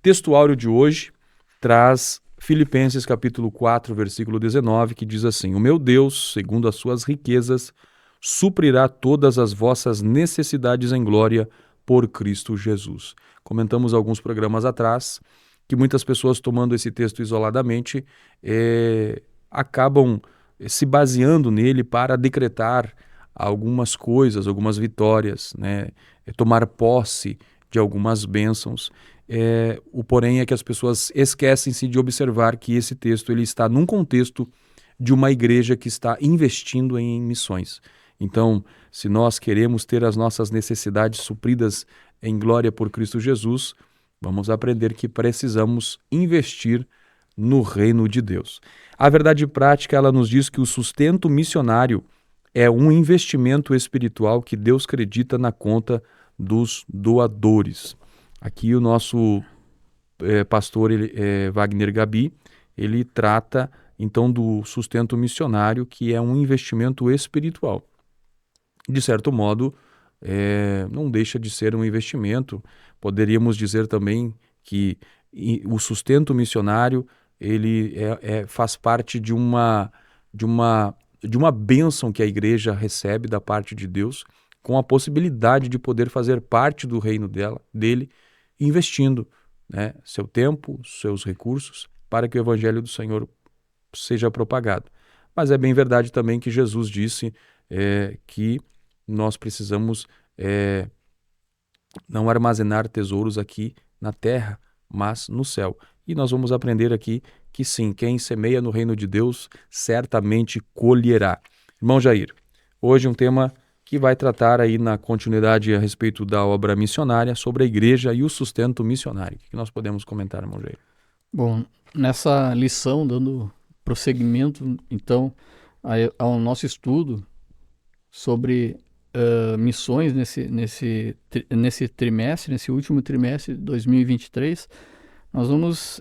texto áureo de hoje traz Filipenses capítulo 4, versículo 19, que diz assim: O meu Deus, segundo as suas riquezas, suprirá todas as vossas necessidades em glória por Cristo Jesus. Comentamos alguns programas atrás que muitas pessoas, tomando esse texto isoladamente, acabam se baseando nele para decretar algumas coisas, algumas vitórias, né? Tomar posse de algumas bênçãos. O porém é que as pessoas esquecem-se de observar que esse texto ele está num contexto de uma igreja que está investindo em missões. Então, se nós queremos ter as nossas necessidades supridas em glória por Cristo Jesus, vamos aprender que precisamos investir no reino de Deus. A verdade prática, ela nos diz que o sustento missionário é um investimento espiritual que Deus acredita na conta dos doadores. Aqui o nosso pastor Wagner Gabi, ele trata então do sustento missionário, que é um investimento espiritual. De certo modo, não deixa de ser um investimento. Poderíamos dizer também que o sustento missionário ele faz parte de uma bênção que a igreja recebe da parte de Deus, com a possibilidade de poder fazer parte do reino dele, investindo, né, seu tempo, seus recursos, para que o evangelho do Senhor seja propagado. Mas é bem verdade também que Jesus disse que nós precisamos não armazenar tesouros aqui na terra, mas no céu. E nós vamos aprender aqui que sim, quem semeia no reino de Deus certamente colherá. Irmão Jair, hoje um tema que vai tratar aí na continuidade a respeito da obra missionária, sobre a igreja e o sustento missionário. O que nós podemos comentar, irmão Jair? Bom, nessa lição, dando prosseguimento, então, ao nosso estudo sobre missões nesse trimestre, nesse último trimestre de 2023,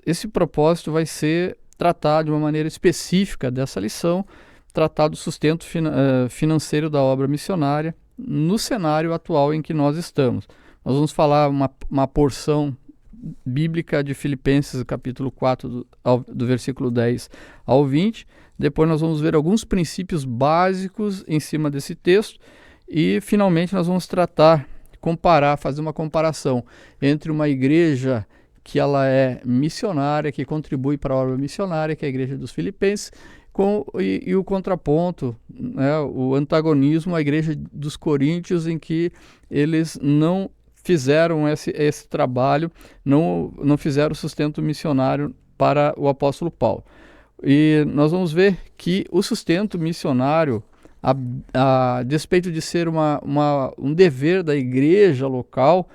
esse propósito vai ser tratar de uma maneira específica dessa lição, tratar do sustento financeiro da obra missionária no cenário atual em que nós estamos. Nós vamos falar uma porção bíblica de Filipenses, capítulo 4, do versículo 10 ao 20. Depois nós vamos ver alguns princípios básicos em cima desse texto e, finalmente, nós vamos fazer uma comparação entre uma igreja que ela é missionária, que contribui para a obra missionária, que é a igreja dos Filipenses, e o contraponto, né, o antagonismo à igreja dos Coríntios, em que eles não fizeram esse trabalho, não fizeram o sustento missionário para o apóstolo Paulo. E nós vamos ver que o sustento missionário, a despeito de ser um dever da igreja local,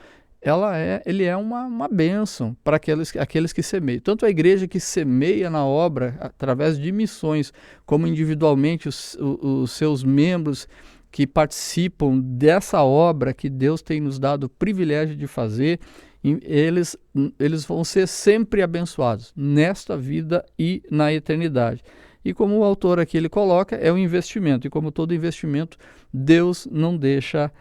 ele é uma bênção para aqueles que semeiam. Tanto a igreja que semeia na obra através de missões, como individualmente os seus membros que participam dessa obra que Deus tem nos dado o privilégio de fazer, eles vão ser sempre abençoados nesta vida e na eternidade. E como o autor aqui ele coloca, é um investimento. E como todo investimento, Deus não deixa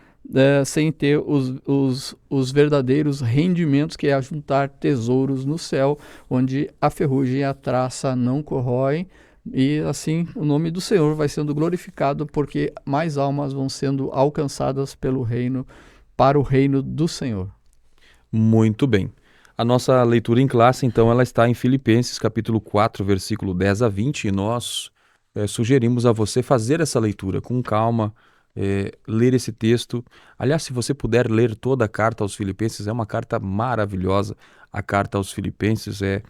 sem ter os verdadeiros rendimentos, que é ajuntar tesouros no céu, onde a ferrugem e a traça não corroem. E assim o nome do Senhor vai sendo glorificado, porque mais almas vão sendo alcançadas para o reino do Senhor. Muito bem. A nossa leitura em classe, então, ela está em Filipenses, capítulo 4, versículo 10 a 20, e nós sugerimos a você fazer essa leitura com calma, ler esse texto. Aliás, se você puder ler toda a carta aos Filipenses, é uma carta maravilhosa. A carta aos Filipenses é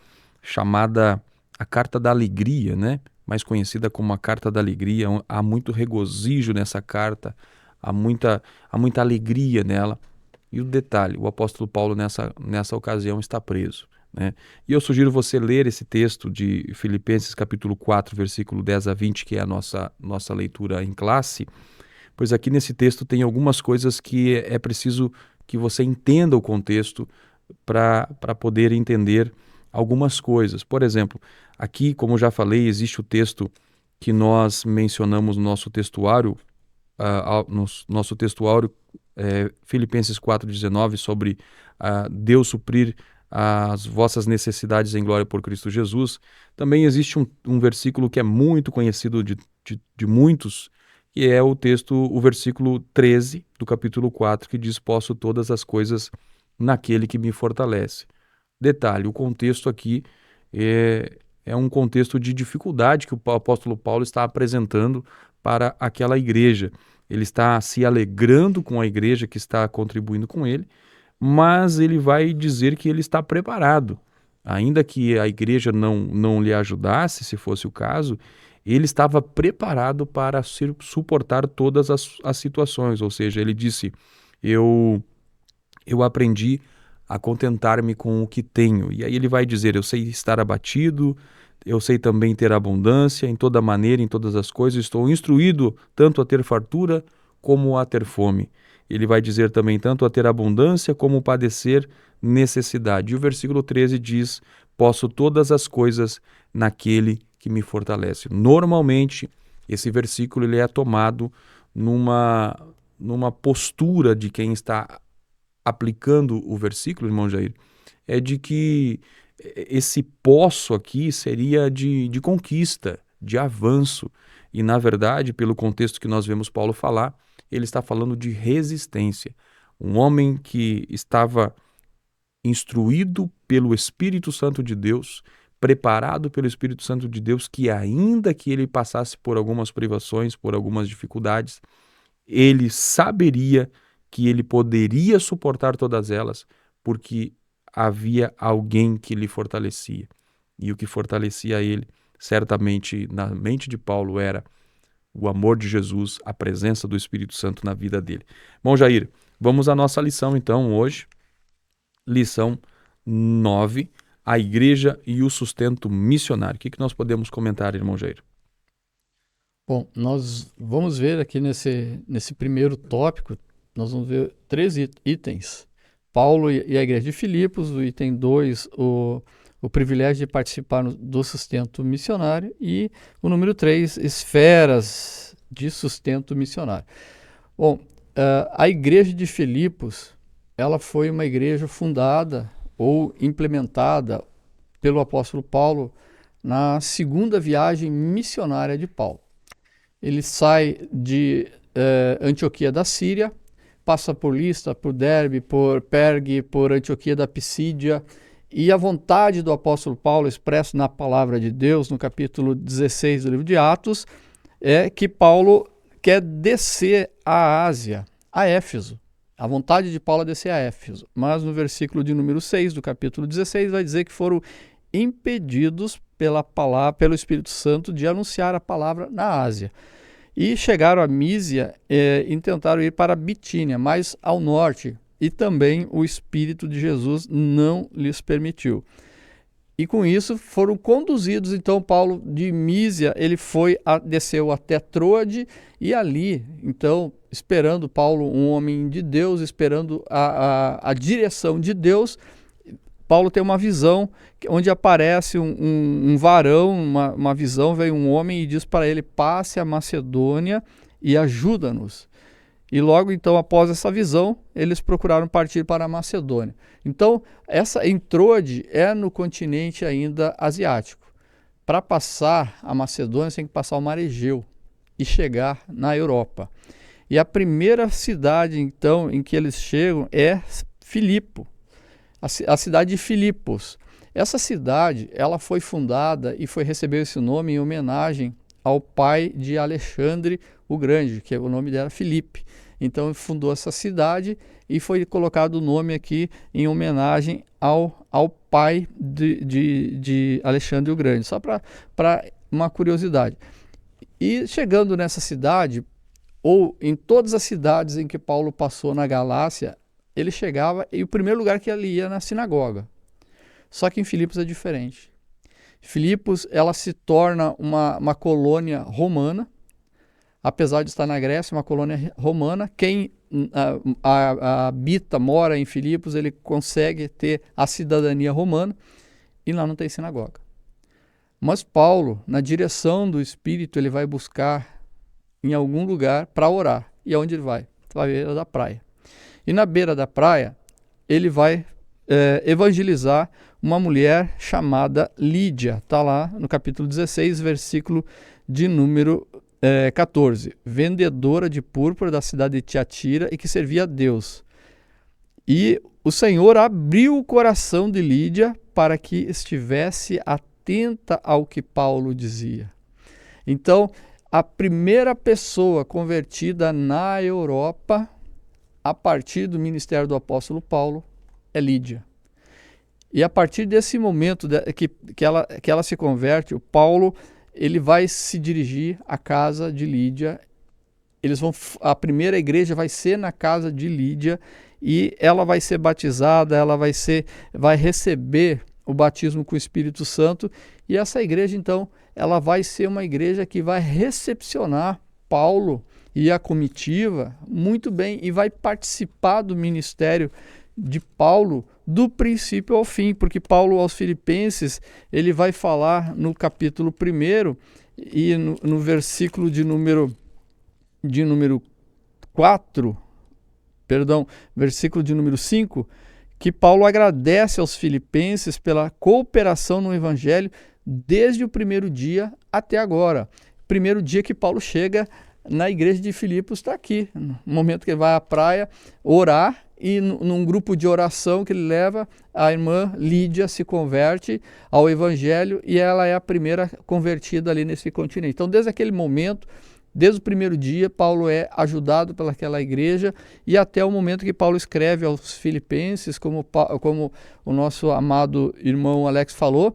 chamada a carta da alegria, né? Mais conhecida como a carta da alegria. Há muito regozijo nessa carta, há muita alegria nela. E o detalhe, o apóstolo Paulo nessa ocasião está preso, né? E eu sugiro você ler esse texto de Filipenses capítulo 4, versículo 10 a 20, que é a nossa leitura em classe, pois aqui nesse texto tem algumas coisas que é preciso que você entenda o contexto para poder entender algumas coisas. Por exemplo, aqui, como já falei, existe o texto que nós mencionamos no nosso textuário, Filipenses 4,19, sobre Deus suprir as vossas necessidades em glória por Cristo Jesus, também existe um versículo que é muito conhecido de muitos, que é o versículo 13 do capítulo 4, que diz: posso todas as coisas naquele que me fortalece. Detalhe, o contexto aqui é um contexto de dificuldade que o apóstolo Paulo está apresentando para aquela igreja. Ele está se alegrando com a igreja que está contribuindo com ele, mas ele vai dizer que ele está preparado. Ainda que a igreja não lhe ajudasse, se fosse o caso, ele estava preparado para suportar todas as situações. Ou seja, ele disse: eu aprendi a contentar-me com o que tenho. E aí ele vai dizer: eu sei estar abatido, eu sei também ter abundância em toda maneira, em todas as coisas, estou instruído tanto a ter fartura como a ter fome. Ele vai dizer também tanto a ter abundância como padecer necessidade. E o versículo 13 diz: posso todas as coisas naquele que me fortalece. Normalmente, esse versículo ele é tomado numa postura de quem está aplicando o versículo, irmão Jair, é de que esse posso aqui seria de conquista, de avanço. E, na verdade, pelo contexto que nós vemos Paulo falar, ele está falando de resistência. Um homem que estava instruído pelo Espírito Santo de Deus, preparado pelo Espírito Santo de Deus, que ainda que ele passasse por algumas privações, por algumas dificuldades, ele saberia que ele poderia suportar todas elas, porque havia alguém que lhe fortalecia. E o que fortalecia ele, certamente na mente de Paulo, era o amor de Jesus, a presença do Espírito Santo na vida dele. Bom, Jair, vamos à nossa lição então hoje. Lição 9, a igreja e o sustento missionário. O que nós podemos comentar, irmão Jair? Bom, nós vamos ver aqui nesse primeiro tópico, nós vamos ver 3 itens. Paulo e a igreja de Filipos, o item 2, o privilégio de participar do sustento missionário, e o número 3, esferas de sustento missionário. Bom, a igreja de Filipos, ela foi uma igreja fundada ou implementada pelo apóstolo Paulo na segunda viagem missionária de Paulo. Ele sai de Antioquia da Síria, passa por Listra, por Derbe, por Pergue, por Antioquia da Pisídia, e a vontade do apóstolo Paulo, expresso na palavra de Deus, no capítulo 16 do livro de Atos, é que Paulo quer descer à Ásia, a Éfeso. A vontade de Paulo é descer a Éfeso, mas no versículo de número 6 do capítulo 16 vai dizer que foram impedidos pelo Espírito Santo de anunciar a palavra na Ásia. E chegaram a Mísia e tentaram ir para Bitínia, mais ao norte, e também o Espírito de Jesus não lhes permitiu. E com isso foram conduzidos, então Paulo de Mísia, ele desceu até Troade, e ali, então, esperando Paulo, um homem de Deus, esperando a direção de Deus, Paulo tem uma visão onde aparece um varão, uma visão, veio um homem e diz para ele: passe a Macedônia e ajuda-nos. E logo então, após essa visão, eles procuraram partir para a Macedônia. Então, essa Troade é no continente ainda asiático. Para passar a Macedônia, você tem que passar o Mar Egeu e chegar na Europa. E a primeira cidade, então, em que eles chegam é Filipe, a cidade de Filipos. Essa cidade, ela foi fundada e recebeu esse nome em homenagem ao pai de Alexandre o Grande, que o nome dele era Filipe. Então ele fundou essa cidade e foi colocado o nome aqui em homenagem ao pai de Alexandre o Grande, só para uma curiosidade. E chegando nessa cidade, ou em todas as cidades em que Paulo passou na Galácia, ele chegava e o primeiro lugar que ele ia na sinagoga. Só que em Filipos é diferente. Filipos, ela se torna uma colônia romana, apesar de estar na Grécia, uma colônia romana. Quem habita, mora em Filipos, ele consegue ter a cidadania romana, e lá não tem sinagoga. Mas Paulo, na direção do Espírito, ele vai buscar em algum lugar para orar. E aonde ele vai? Vai à beira da praia. E na beira da praia, ele vai evangelizar uma mulher chamada Lídia. Está lá no capítulo 16, versículo de número 14. Vendedora de púrpura da cidade de Tiatira e que servia a Deus. E o Senhor abriu o coração de Lídia para que estivesse atenta ao que Paulo dizia. Então, a primeira pessoa convertida na Europa, a partir do ministério do apóstolo Paulo, é Lídia. E a partir desse momento que ela se converte, o Paulo ele vai se dirigir à casa de Lídia. A primeira igreja vai ser na casa de Lídia e ela vai ser batizada, ela vai receber o batismo com o Espírito Santo, e essa igreja então ela vai ser uma igreja que vai recepcionar Paulo e a comitiva muito bem e vai participar do ministério de Paulo do princípio ao fim, porque Paulo aos Filipenses ele vai falar no capítulo 1 e no versículo de número 4, versículo de número 5, que Paulo agradece aos filipenses pela cooperação no evangelho desde o primeiro dia até agora. Primeiro dia que Paulo chega na igreja de Filipos está aqui, no momento que ele vai à praia orar, e num grupo de oração que ele leva, a irmã Lídia se converte ao evangelho e ela é a primeira convertida ali nesse continente. Então, desde aquele momento, desde o primeiro dia, Paulo é ajudado pelaquela igreja e até o momento que Paulo escreve aos Filipenses, como o nosso amado irmão Alex falou,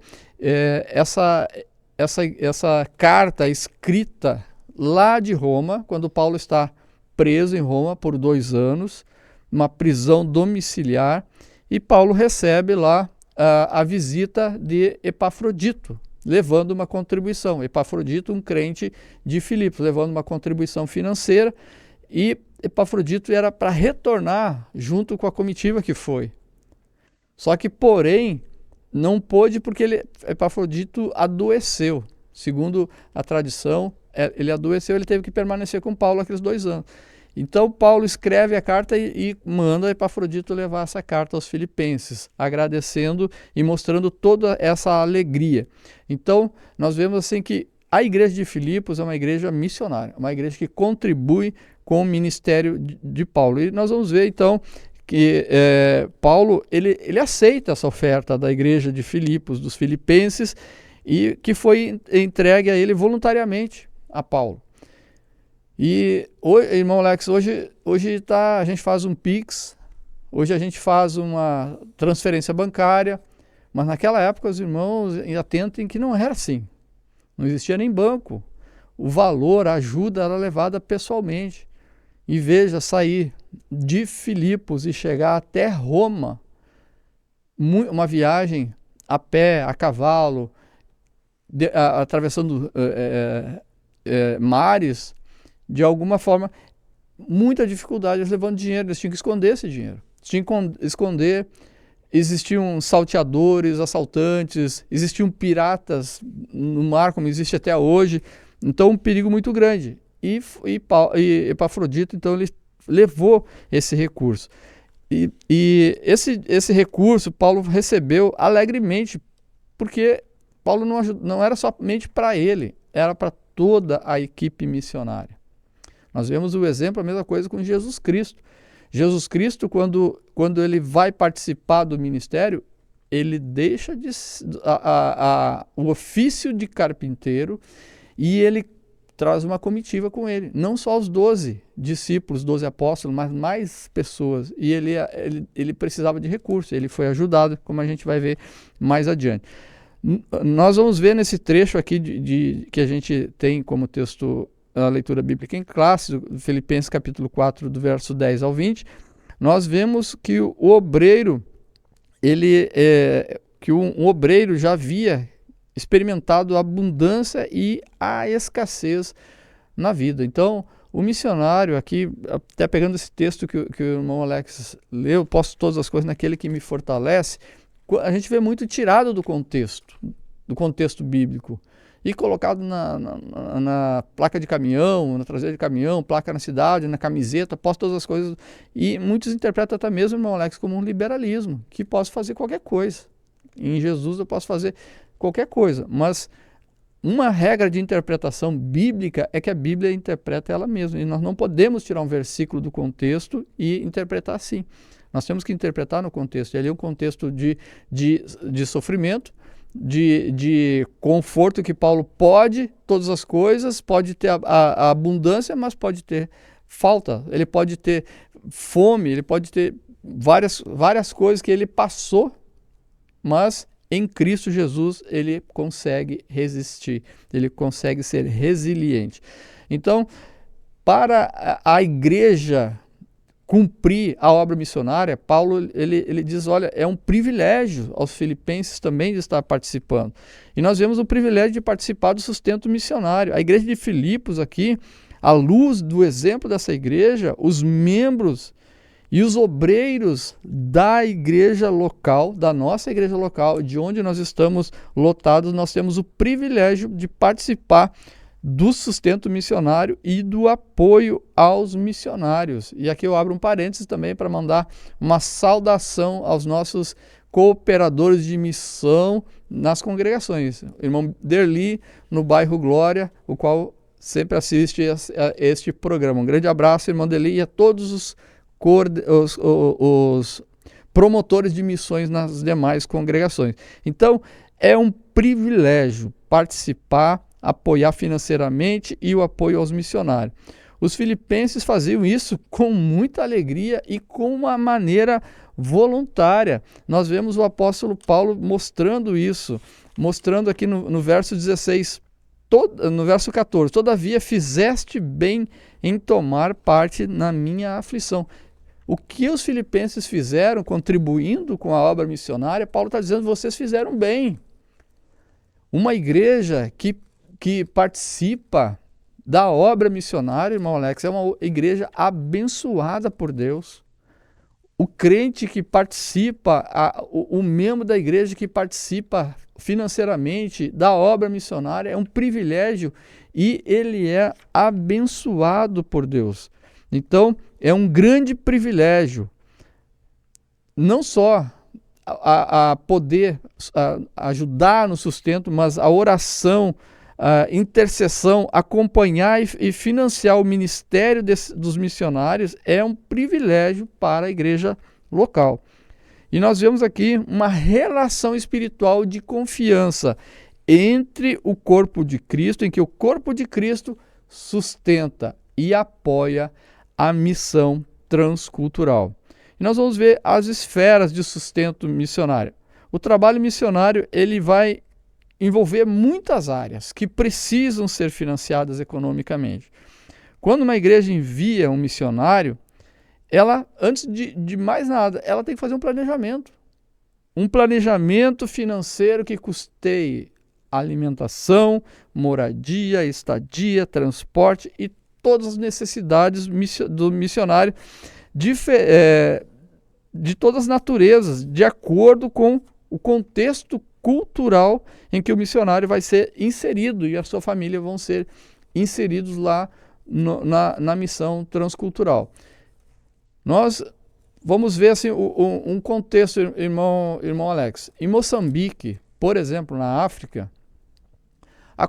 essa carta escrita lá de Roma, quando Paulo está preso em Roma por 2 anos, uma prisão domiciliar, e Paulo recebe lá a visita de Epafrodito, levando uma contribuição. Epafrodito, um crente de Filipos, levando uma contribuição financeira, e Epafrodito era para retornar junto com a comitiva que foi. Só que, porém, não pôde porque Epafrodito adoeceu. Segundo a tradição, ele adoeceu, ele teve que permanecer com Paulo aqueles 2 anos. Então Paulo escreve a carta e manda Epafrodito levar essa carta aos filipenses, agradecendo e mostrando toda essa alegria. Então nós vemos assim que a igreja de Filipos é uma igreja missionária, uma igreja que contribui com o ministério de Paulo. E nós vamos ver então que Paulo ele aceita essa oferta da igreja de Filipos, dos filipenses, e que foi entregue a ele voluntariamente a Paulo. E, irmão Alex, hoje a gente faz um Pix, hoje a gente faz uma transferência bancária, mas naquela época os irmãos atentem que não era assim. Não existia nem banco. O valor, a ajuda era levada pessoalmente. E veja, sair de Filipos e chegar até Roma, uma viagem a pé, a cavalo, atravessando mares, de alguma forma, muita dificuldade, eles levando dinheiro, eles tinham que esconder esse dinheiro. Eles tinham que esconder, existiam salteadores, assaltantes, existiam piratas no mar, como existe até hoje, então um perigo muito grande. E Epafrodito, então, ele levou esse recurso. E esse recurso Paulo recebeu alegremente, porque Paulo não era somente para ele, era para toda a equipe missionária. Nós vemos o exemplo, a mesma coisa com Jesus Cristo. Jesus Cristo, quando ele vai participar do ministério, ele deixa o ofício de carpinteiro e ele traz uma comitiva com ele. Não só os 12 discípulos, 12 apóstolos, mas mais pessoas. E ele precisava de recursos, ele foi ajudado, como a gente vai ver mais adiante. Nós vamos ver nesse trecho aqui que a gente tem como texto a leitura bíblica em classe, Filipenses capítulo 4, do verso 10 ao 20, nós vemos que o obreiro, um obreiro já havia experimentado a abundância e a escassez na vida. Então, o missionário aqui, até pegando esse texto que o irmão Alex leu, posto todas as coisas naquele que me fortalece, a gente vê muito tirado do contexto bíblico. e colocado na placa de caminhão, na traseira de caminhão, placa na cidade, na camiseta, posto todas as coisas. E muitos interpretam até mesmo, irmão Alex, como um liberalismo, que posso fazer qualquer coisa. Em Jesus eu posso fazer qualquer coisa, mas uma regra de interpretação bíblica é que a Bíblia interpreta ela mesma, e nós não podemos tirar um versículo do contexto e interpretar assim. Nós temos que interpretar no contexto, e ali é um contexto de sofrimento, de conforto, que Paulo pode todas as coisas, pode ter a abundância, mas pode ter falta, ele pode ter fome, ele pode ter várias coisas que ele passou, mas em Cristo Jesus ele consegue resistir, ele consegue ser resiliente. Então, para a igreja cumprir a obra missionária, Paulo ele diz, olha, é um privilégio aos filipenses também de estar participando. E nós vemos o privilégio de participar do sustento missionário. A igreja de Filipos aqui, à luz do exemplo dessa igreja, os membros e os obreiros da igreja local, da nossa igreja local, de onde nós estamos lotados, nós temos o privilégio de participar do sustento missionário e do apoio aos missionários. E aqui eu abro um parênteses também para mandar uma saudação aos nossos cooperadores de missão nas congregações. O irmão Derli, no bairro Glória, o qual sempre assiste a este programa. Um grande abraço, irmão Derli, e a todos os promotores de missões nas demais congregações. Então, é um privilégio participar, apoiar financeiramente e o apoio aos missionários. Os filipenses faziam isso com muita alegria e com uma maneira voluntária. Nós vemos o apóstolo Paulo mostrando isso, mostrando aqui no verso 16, no verso 14, todavia fizeste bem em tomar parte na minha aflição. O que os filipenses fizeram, contribuindo com a obra missionária, Paulo está dizendo, vocês fizeram bem. Uma igreja que participa da obra missionária, irmão Alex, é uma igreja abençoada por Deus. O crente que participa, o membro da igreja que participa financeiramente da obra missionária é um privilégio e ele é abençoado por Deus. Então, é um grande privilégio, não só a poder ajudar no sustento, mas a oração, a intercessão, acompanhar e financiar o ministério dos missionários é um privilégio para a igreja local. E nós vemos aqui uma relação espiritual de confiança entre o corpo de Cristo, em que o corpo de Cristo sustenta e apoia a missão transcultural. E nós vamos ver as esferas de sustento missionário. O trabalho missionário ele vai envolver muitas áreas que precisam ser financiadas economicamente. Quando uma igreja envia um missionário, ela, antes de mais nada, ela tem que fazer um planejamento. Um planejamento financeiro que custeie alimentação, moradia, estadia, transporte e todas as necessidades do missionário de todas as naturezas, de acordo com o contexto cultural em que o missionário vai ser inserido e a sua família vão ser inseridos lá na missão transcultural. Nós vamos ver assim, um contexto, irmão Alex. Em Moçambique, por exemplo, na África,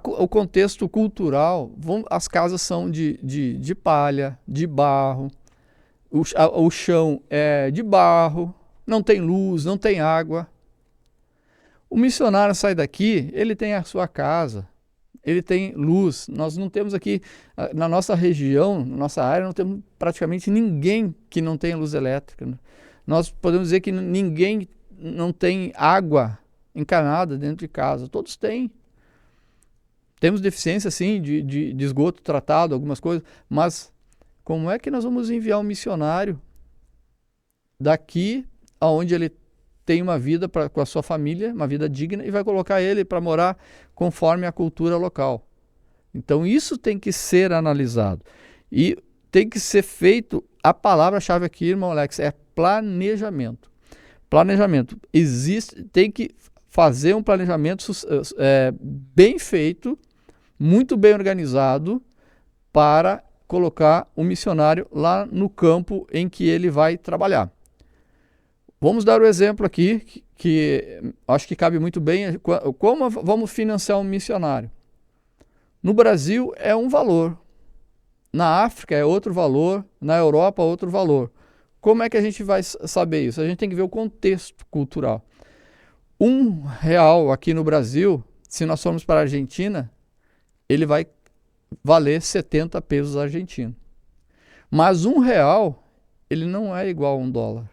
o contexto cultural, as casas são de palha, de barro, o chão é de barro, não tem luz, não tem água. O missionário sai daqui, ele tem a sua casa, ele tem luz. Nós não temos aqui, na nossa região, na nossa área, não temos praticamente ninguém que não tenha luz elétrica. Nós podemos dizer que ninguém não tem água encanada dentro de casa, todos têm. Temos deficiência, sim, de esgoto tratado, algumas coisas, mas como é que nós vamos enviar um missionário daqui, aonde ele tem uma vida com a sua família, uma vida digna, e vai colocar ele para morar conforme a cultura local? Então isso tem que ser analisado. E tem que ser feito, a palavra-chave aqui, irmão Alex, é planejamento. Planejamento. Tem que fazer um planejamento bem feito muito bem organizado para colocar o missionário lá no campo em que ele vai trabalhar. Vamos dar o exemplo aqui, que acho que cabe muito bem. Como vamos financiar um missionário? No Brasil é um valor, na África é outro valor, na Europa outro valor. Como é que a gente vai saber isso? A gente tem que ver o contexto cultural. R$1 aqui no Brasil, se nós formos para a Argentina, ele vai valer 70 pesos argentinos. Mas R$1, ele não é igual a $1.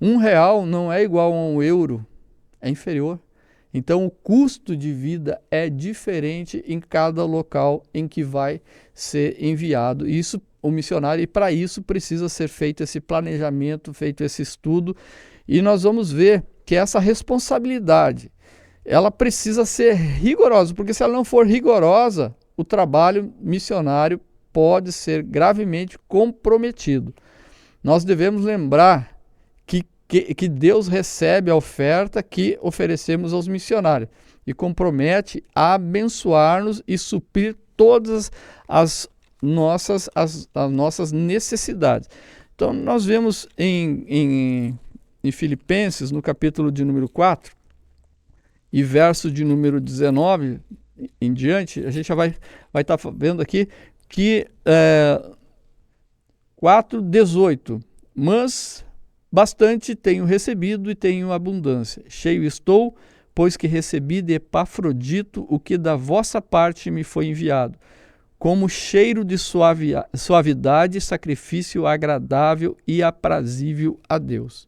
R$1 não é igual a €1, é inferior. Então o custo de vida é diferente em cada local em que vai ser enviado. Isso, o missionário, e para isso precisa ser feito esse planejamento, feito esse estudo, e nós vamos ver que essa responsabilidade, ela precisa ser rigorosa, porque se ela não for rigorosa, o trabalho missionário pode ser gravemente comprometido. Nós devemos lembrar que Deus recebe a oferta que oferecemos aos missionários e compromete a abençoar-nos e suprir todas as nossas necessidades. Então, nós vemos em Filipenses, no capítulo de número 4, e verso de número 19 em diante, a gente já vai estar vendo aqui que 4:18, mas bastante tenho recebido e tenho abundância. Cheio estou, pois que recebi de Epafrodito o que da vossa parte me foi enviado, como cheiro de suavidade, sacrifício agradável e aprazível a Deus.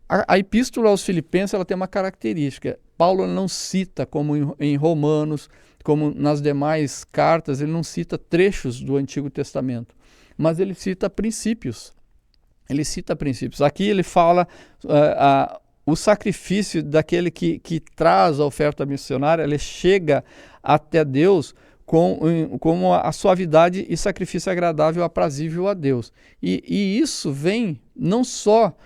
A epístola aos Filipenses, ela tem uma característica. Paulo não cita, como em Romanos, como nas demais cartas, ele não cita trechos do Antigo Testamento, mas ele cita princípios. Aqui ele fala o sacrifício daquele que traz a oferta missionária, ele chega até Deus com a suavidade e sacrifício agradável, aprazível a Deus. E isso vem não só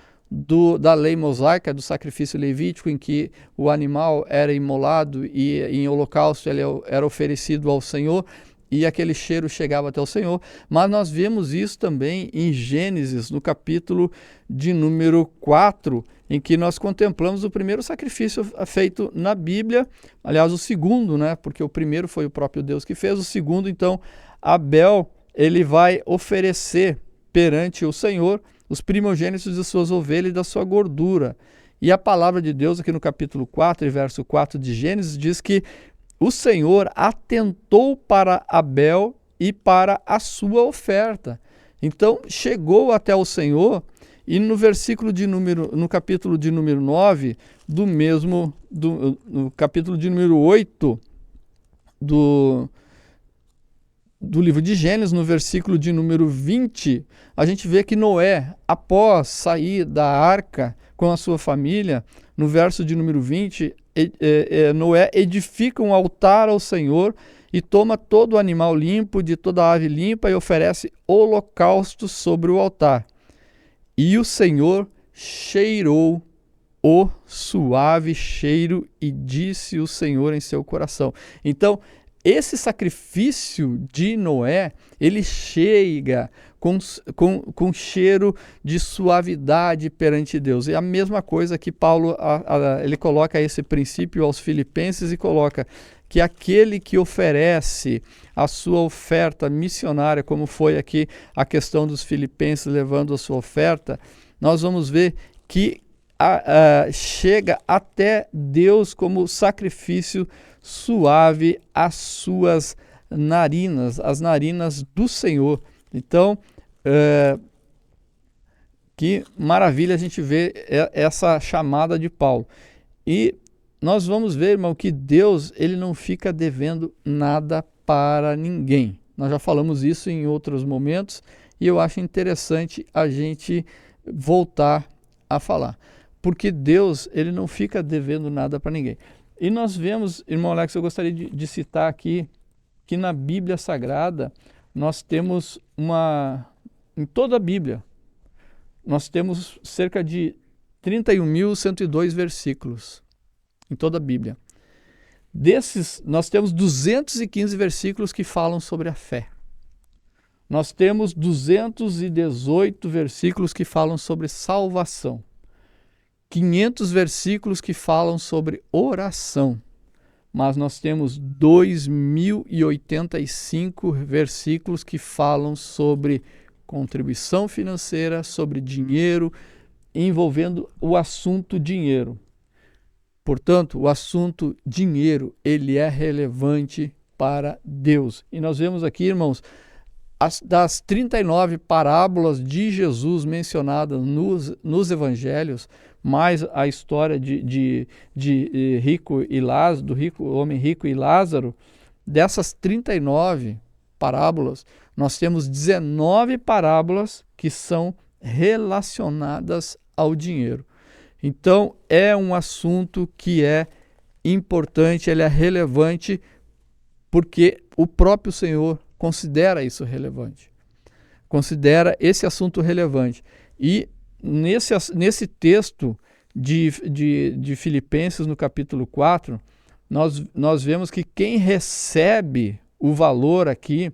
da lei mosaica, do sacrifício levítico, em que o animal era imolado e em holocausto ele era oferecido ao Senhor, e aquele cheiro chegava até o Senhor, mas nós vemos isso também em Gênesis, no capítulo de número 4, em que nós contemplamos o primeiro sacrifício feito na Bíblia, aliás, o segundo, né? Porque o primeiro foi o próprio Deus que fez, o segundo, então, Abel, ele vai oferecer perante o Senhor os primogênitos de suas ovelhas e da sua gordura. E a palavra de Deus, aqui no capítulo 4 e verso 4 de Gênesis, diz que o Senhor atentou para Abel e para a sua oferta. Então, chegou até o Senhor, e no capítulo de número 9, no capítulo de número 8 do livro de Gênesis, no versículo de número 20, a gente vê que Noé, após sair da arca com a sua família, no verso de número 20, Noé edifica um altar ao Senhor e toma todo o animal limpo, de toda a ave limpa, e oferece holocausto sobre o altar. E o Senhor cheirou o suave cheiro, e disse o Senhor em seu coração. Então, esse sacrifício de Noé, ele chega com cheiro de suavidade perante Deus. E a mesma coisa que Paulo, ele coloca esse princípio aos Filipenses e coloca que aquele que oferece a sua oferta missionária, como foi aqui a questão dos Filipenses levando a sua oferta, nós vamos ver que chega até Deus como sacrifício suave às suas narinas, as narinas do Senhor. Então, que maravilha a gente ver essa chamada de Paulo. E nós vamos ver, irmão, que Deus, ele não fica devendo nada para ninguém. Nós já falamos isso em outros momentos e eu acho interessante a gente voltar a falar. Porque Deus, ele não fica devendo nada para ninguém. E nós vemos, irmão Alex, eu gostaria de citar aqui, que na Bíblia Sagrada, nós temos em toda a Bíblia, nós temos cerca de 31.102 versículos, em toda a Bíblia. Desses, nós temos 215 versículos que falam sobre a fé. Nós temos 218 versículos que falam sobre salvação. 500 versículos que falam sobre oração. Mas nós temos 2.085 versículos que falam sobre contribuição financeira, sobre dinheiro, envolvendo o assunto dinheiro. Portanto, o assunto dinheiro, ele é relevante para Deus. E nós vemos aqui, irmãos, das 39 parábolas de Jesus mencionadas nos evangelhos, mais a história de rico e Lázaro, do homem rico e Lázaro, dessas 39 parábolas, nós temos 19 parábolas que são relacionadas ao dinheiro. Então, é um assunto que é importante, ele é relevante, porque o próprio Senhor considera isso relevante. Considera esse assunto relevante. E nesse texto de Filipenses, no capítulo 4, nós vemos que quem recebe o valor aqui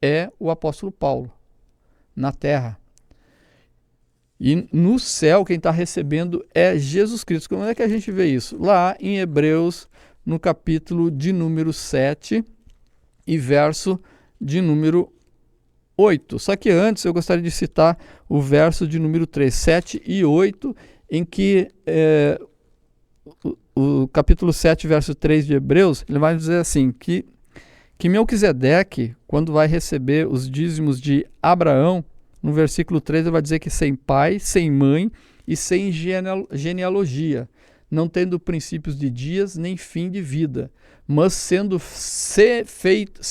é o apóstolo Paulo, na terra. E no céu, quem está recebendo é Jesus Cristo. Como é que a gente vê isso? Lá em Hebreus, no capítulo de número 7 e verso de número 8. Só que antes eu gostaria de citar o verso de número 3, 7 e 8, em que o capítulo 7, verso 3 de Hebreus, ele vai dizer assim, que Melquisedeque, quando vai receber os dízimos de Abraão, no versículo 3 ele vai dizer que sem pai, sem mãe e sem genealogia, não tendo princípios de dias nem fim de vida, mas sendo feito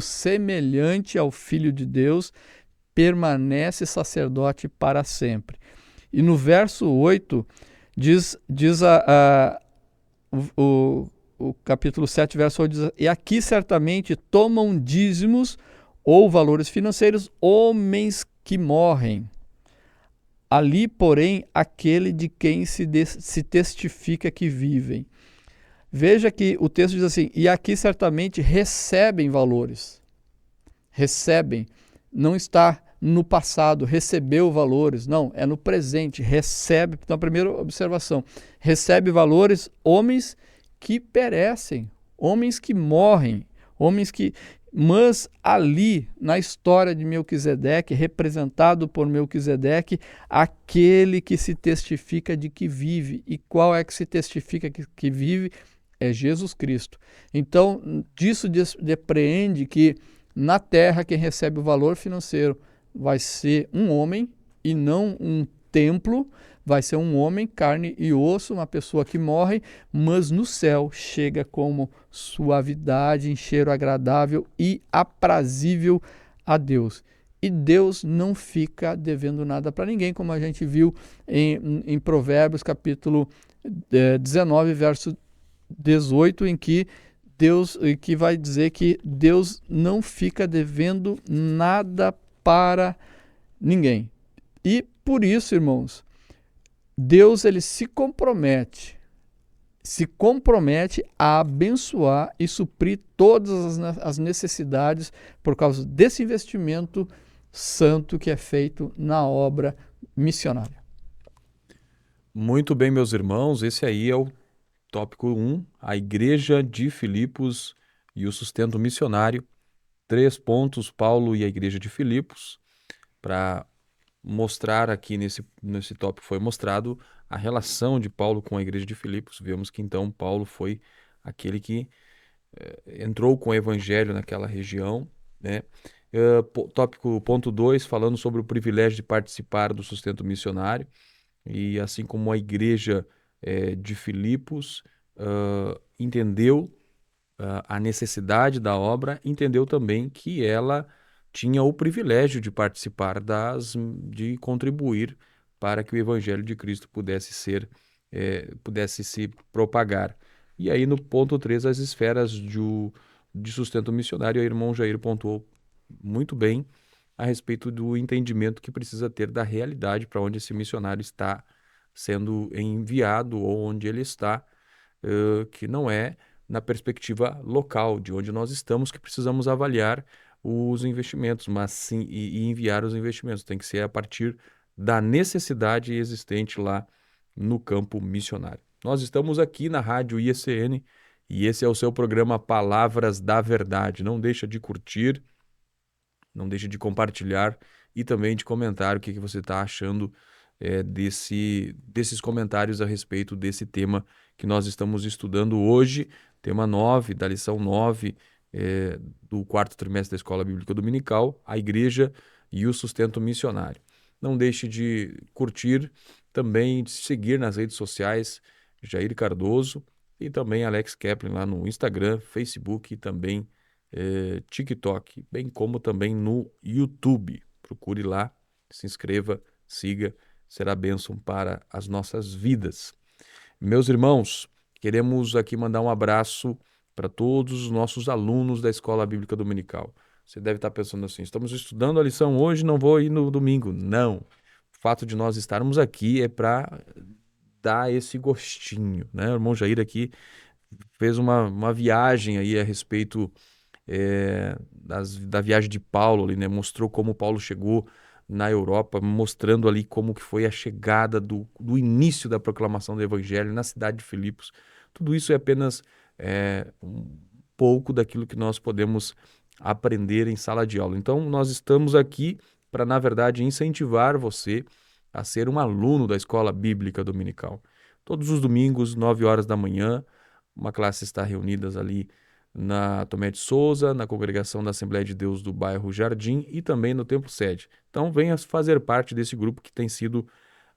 semelhante ao Filho de Deus, permanece sacerdote para sempre. E no verso 8, diz o capítulo 7, verso 8, diz, e aqui certamente tomam dízimos ou valores financeiros homens que morrem. Ali, porém, aquele de quem se testifica que vivem. Veja que o texto diz assim, e aqui certamente recebem valores. Recebem. Não está no passado, recebeu valores. Não, é no presente, recebe. Então, a primeira observação, recebe valores homens que perecem, homens que morrem, homens que... Mas ali, na história de Melquisedeque, representado por Melquisedeque, aquele que se testifica de que vive. E qual é que se testifica que vive? É Jesus Cristo. Então, disso depreende que na terra quem recebe o valor financeiro vai ser um homem e não um templo, vai ser um homem, carne e osso, uma pessoa que morre, mas no céu chega como suavidade, em cheiro agradável e aprazível a Deus. E Deus não fica devendo nada para ninguém, como a gente viu em Provérbios, capítulo 19, verso 18, em que vai dizer que Deus não fica devendo nada para ninguém. E por isso, irmãos, Deus ele se compromete a abençoar e suprir todas as necessidades por causa desse investimento santo que é feito na obra missionária. Muito bem, meus irmãos, esse aí é o tópico 1, a Igreja de Filipos e o sustento missionário. 3 pontos, Paulo e a Igreja de Filipos, para mostrar aqui nesse tópico foi mostrado a relação de Paulo com a Igreja de Filipos. Vemos que então Paulo foi aquele que entrou com o Evangelho naquela região, né? Tópico ponto 2, falando sobre o privilégio de participar do sustento missionário, e assim como a Igreja de Filipos entendeu a necessidade da obra, entendeu também que ela tinha o privilégio de participar de contribuir para que o Evangelho de Cristo pudesse se propagar. E aí no ponto 3, as esferas de sustento missionário, o irmão Jair pontuou muito bem a respeito do entendimento que precisa ter da realidade para onde esse missionário está sendo enviado ou onde ele está, que não é na perspectiva local, de onde nós estamos, que precisamos avaliar os investimentos, mas sim e enviar os investimentos. Tem que ser a partir da necessidade existente lá no campo missionário. Nós estamos aqui na Rádio IECN e esse é o seu programa Palavras da Verdade. Não deixa de curtir, não deixe de compartilhar e também de comentar o que você está achando desses comentários a respeito desse tema que nós estamos estudando hoje, tema 9, da lição 9 do quarto trimestre da Escola Bíblica Dominical, a Igreja e o Sustento Missionário. Não deixe de curtir, também de seguir nas redes sociais, Jair Cardoso e também Alex Kepler lá no Instagram, Facebook e também TikTok, bem como também no YouTube. Procure lá, se inscreva, siga, será bênção para as nossas vidas. Meus irmãos, queremos aqui mandar um abraço para todos os nossos alunos da Escola Bíblica Dominical. Você deve estar pensando assim, estamos estudando a lição hoje, não vou ir no domingo. Não, o fato de nós estarmos aqui é para dar esse gostinho, né? O irmão Jair aqui fez uma viagem aí a respeito da viagem de Paulo ali, né? Mostrou como Paulo chegou na Europa, mostrando ali como que foi a chegada do início da proclamação do Evangelho na cidade de Filipos. Tudo isso é apenas um pouco daquilo que nós podemos aprender em sala de aula. Então, nós estamos aqui para, na verdade, incentivar você a ser um aluno da Escola Bíblica Dominical. Todos os domingos, 9 horas da manhã, uma classe está reunida ali na Tomé de Souza, na congregação da Assembleia de Deus do bairro Jardim e também no Templo Sede. Então venha fazer parte desse grupo que tem sido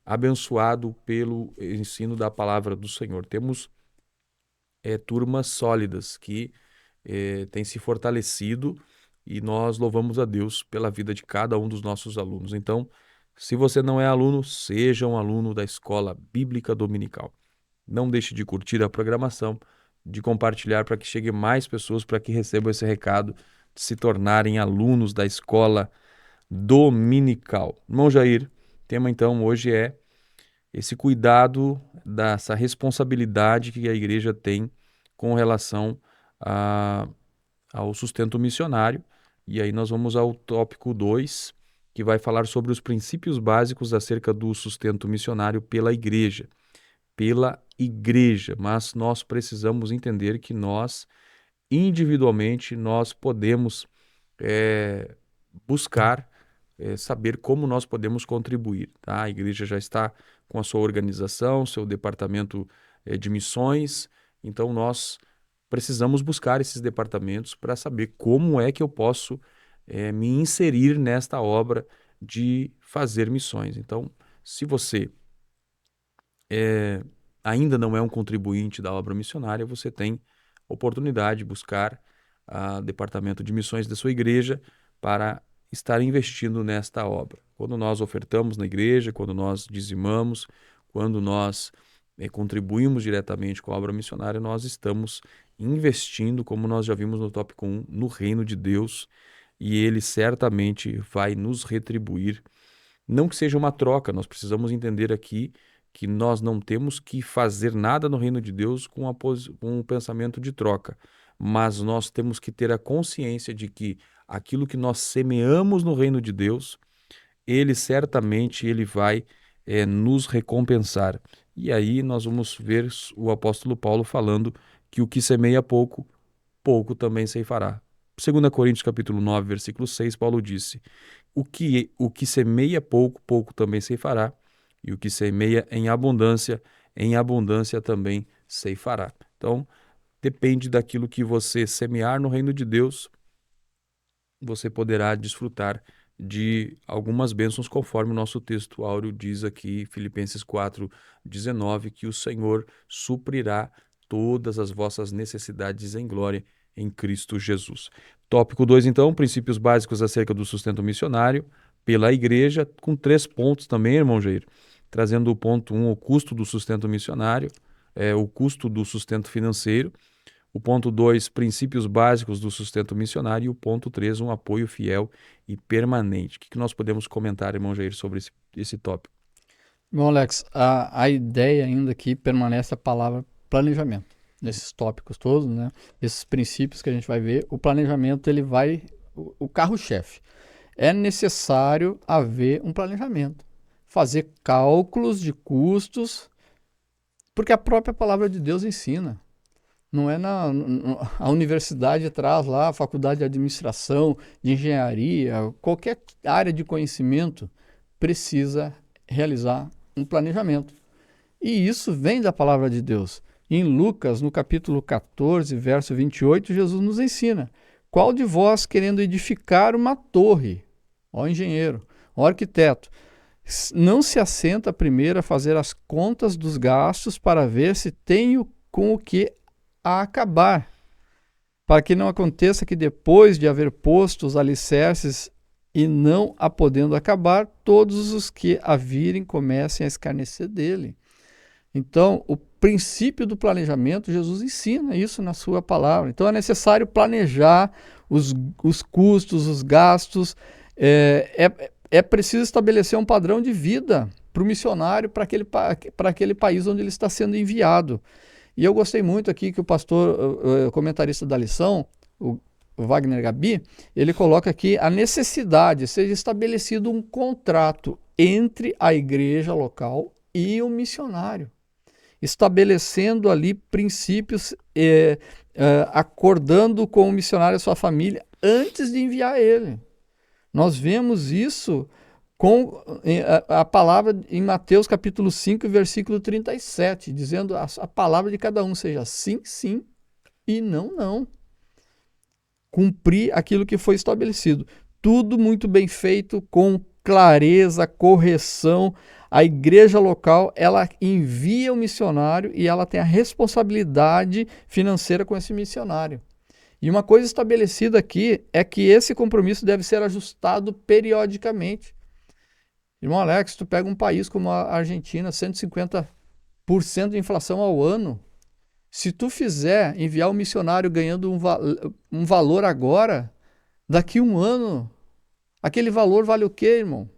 abençoado pelo ensino da palavra do Senhor. Temos turmas sólidas que têm se fortalecido e nós louvamos a Deus pela vida de cada um dos nossos alunos. Então, se você não é aluno, seja um aluno da Escola Bíblica Dominical. Não deixe de curtir a programação, de compartilhar para que chegue mais pessoas, para que recebam esse recado de se tornarem alunos da Escola Dominical. Irmão Jair, o tema então hoje é esse cuidado, dessa responsabilidade que a igreja tem com relação ao sustento missionário. E aí nós vamos ao tópico 2, que vai falar sobre os princípios básicos acerca do sustento missionário pela igreja. Mas nós precisamos entender que nós, individualmente, nós podemos buscar saber como nós podemos contribuir. Tá? A igreja já está com a sua organização, seu departamento de missões, então nós precisamos buscar esses departamentos para saber como é que eu posso me inserir nesta obra de fazer missões. Então, se você ainda não é um contribuinte da obra missionária, você tem oportunidade de buscar o departamento de missões da sua igreja para estar investindo nesta obra. Quando nós ofertamos na igreja, quando nós dizimamos, quando nós contribuímos diretamente com a obra missionária, nós estamos investindo, como nós já vimos no tópico 1, no reino de Deus, e ele certamente vai nos retribuir. Não que seja uma troca, nós precisamos entender aqui que nós não temos que fazer nada no reino de Deus com um pensamento de troca, mas nós temos que ter a consciência de que aquilo que nós semeamos no reino de Deus, ele certamente vai nos recompensar. E aí nós vamos ver o apóstolo Paulo falando que o que semeia pouco, pouco também ceifará. 2 Coríntios capítulo 9, versículo 6, Paulo disse: o que semeia pouco, pouco também ceifará, e o que semeia em abundância também ceifará. Então, depende daquilo que você semear no reino de Deus, você poderá desfrutar de algumas bênçãos, conforme o nosso texto áureo diz aqui, Filipenses 4:19, que o Senhor suprirá todas as vossas necessidades em glória em Cristo Jesus. Tópico 2, então, princípios básicos acerca do sustento missionário pela igreja, com 3 pontos também, irmão Jair. Trazendo o ponto 1, o custo do sustento missionário, o custo do sustento financeiro. O ponto 2, princípios básicos do sustento missionário. E o ponto 3, um apoio fiel e permanente. O que nós podemos comentar, irmão Jair, sobre esse tópico? Bom, Alex, a ideia ainda aqui permanece a palavra planejamento. nesses tópicos todos, né? Esses princípios que a gente vai ver, o planejamento ele vai, o carro-chefe. É necessário haver um planejamento, fazer cálculos de custos, porque a própria palavra de Deus ensina. Não é a universidade traz lá, a faculdade de administração, de engenharia, qualquer área de conhecimento precisa realizar um planejamento. E isso vem da palavra de Deus. Em Lucas, no capítulo 14, verso 28, Jesus nos ensina: qual de vós, querendo edificar uma torre, ó engenheiro, ó arquiteto, não se assenta primeiro a fazer as contas dos gastos para ver se tem com o que a acabar, para que não aconteça que depois de haver posto os alicerces e não a podendo acabar, todos os que a virem comecem a escarnecer dele. Então, o princípio do planejamento, Jesus ensina isso na sua palavra. Então, é necessário planejar os custos, os gastos. É preciso estabelecer um padrão de vida para o missionário, para aquele país onde ele está sendo enviado. E eu gostei muito aqui que o pastor, o comentarista da lição, o Wagner Gabi, ele coloca aqui a necessidade, seja estabelecido um contrato entre a igreja local e o missionário, estabelecendo ali princípios, acordando com o missionário e a sua família antes de enviar ele. Nós vemos isso com a palavra em Mateus capítulo 5, versículo 37, dizendo a palavra de cada um seja sim, sim e não, não. Cumprir aquilo que foi estabelecido. Tudo muito bem feito, com clareza, correção. A igreja local, ela envia o missionário e ela tem a responsabilidade financeira com esse missionário. E uma coisa estabelecida aqui é que esse compromisso deve ser ajustado periodicamente. Irmão Alex, tu pega um país como a Argentina, 150% de inflação ao ano. Se tu fizer enviar um missionário ganhando um valor agora, daqui a um ano, aquele valor vale o quê, irmão?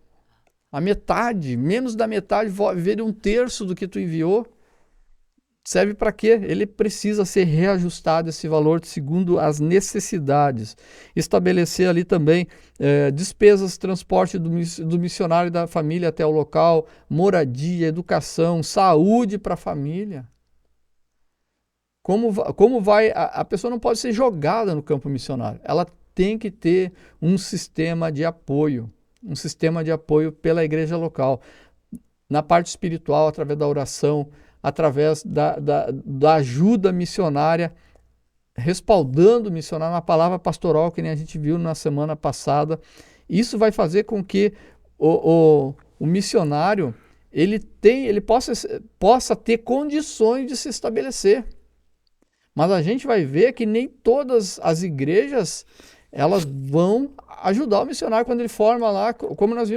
A metade, menos da metade, vale um terço do que tu enviou. Serve para quê? Ele precisa ser reajustado, esse valor, segundo as necessidades. Estabelecer ali também despesas, transporte do missionário e da família até o local, moradia, educação, saúde para a família. Como vai... A pessoa não pode ser jogada no campo missionário. Ela tem que ter um sistema de apoio pela igreja local. Na parte espiritual, através da oração, através da ajuda missionária, respaldando o missionário, uma palavra pastoral, que nem a gente viu na semana passada. Isso vai fazer com que o missionário ele possa ter condições de se estabelecer. Mas a gente vai ver que nem todas as igrejas elas vão ajudar o missionário quando ele forma lá, como nós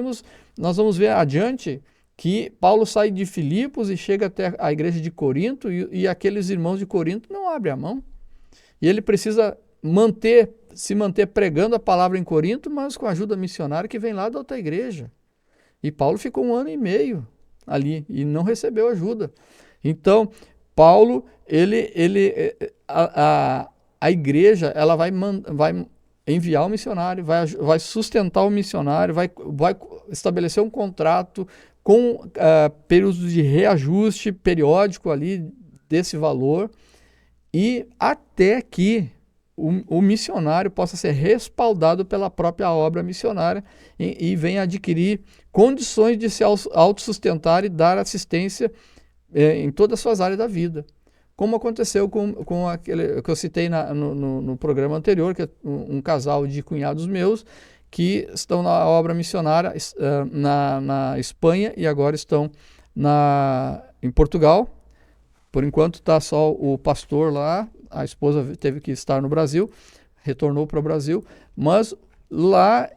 vamos ver adiante, que Paulo sai de Filipos e chega até a igreja de Corinto e aqueles irmãos de Corinto não abrem a mão. E ele precisa se manter pregando a palavra em Corinto, mas com a ajuda missionária que vem lá da outra igreja. E Paulo ficou 1 ano e meio ali e não recebeu ajuda. Então, Paulo, a igreja, ela vai enviar o missionário, vai sustentar o missionário, vai estabelecer um contrato com períodos de reajuste periódico ali desse valor, e até que o missionário possa ser respaldado pela própria obra missionária e venha adquirir condições de se autossustentar e dar assistência em todas as suas áreas da vida. Como aconteceu com aquele que eu citei no programa anterior, que é um casal de cunhados meus, que estão na obra missionária na Espanha e agora estão em Portugal. Por enquanto está só o pastor lá, a esposa teve que estar no Brasil, retornou para o Brasil, mas lá,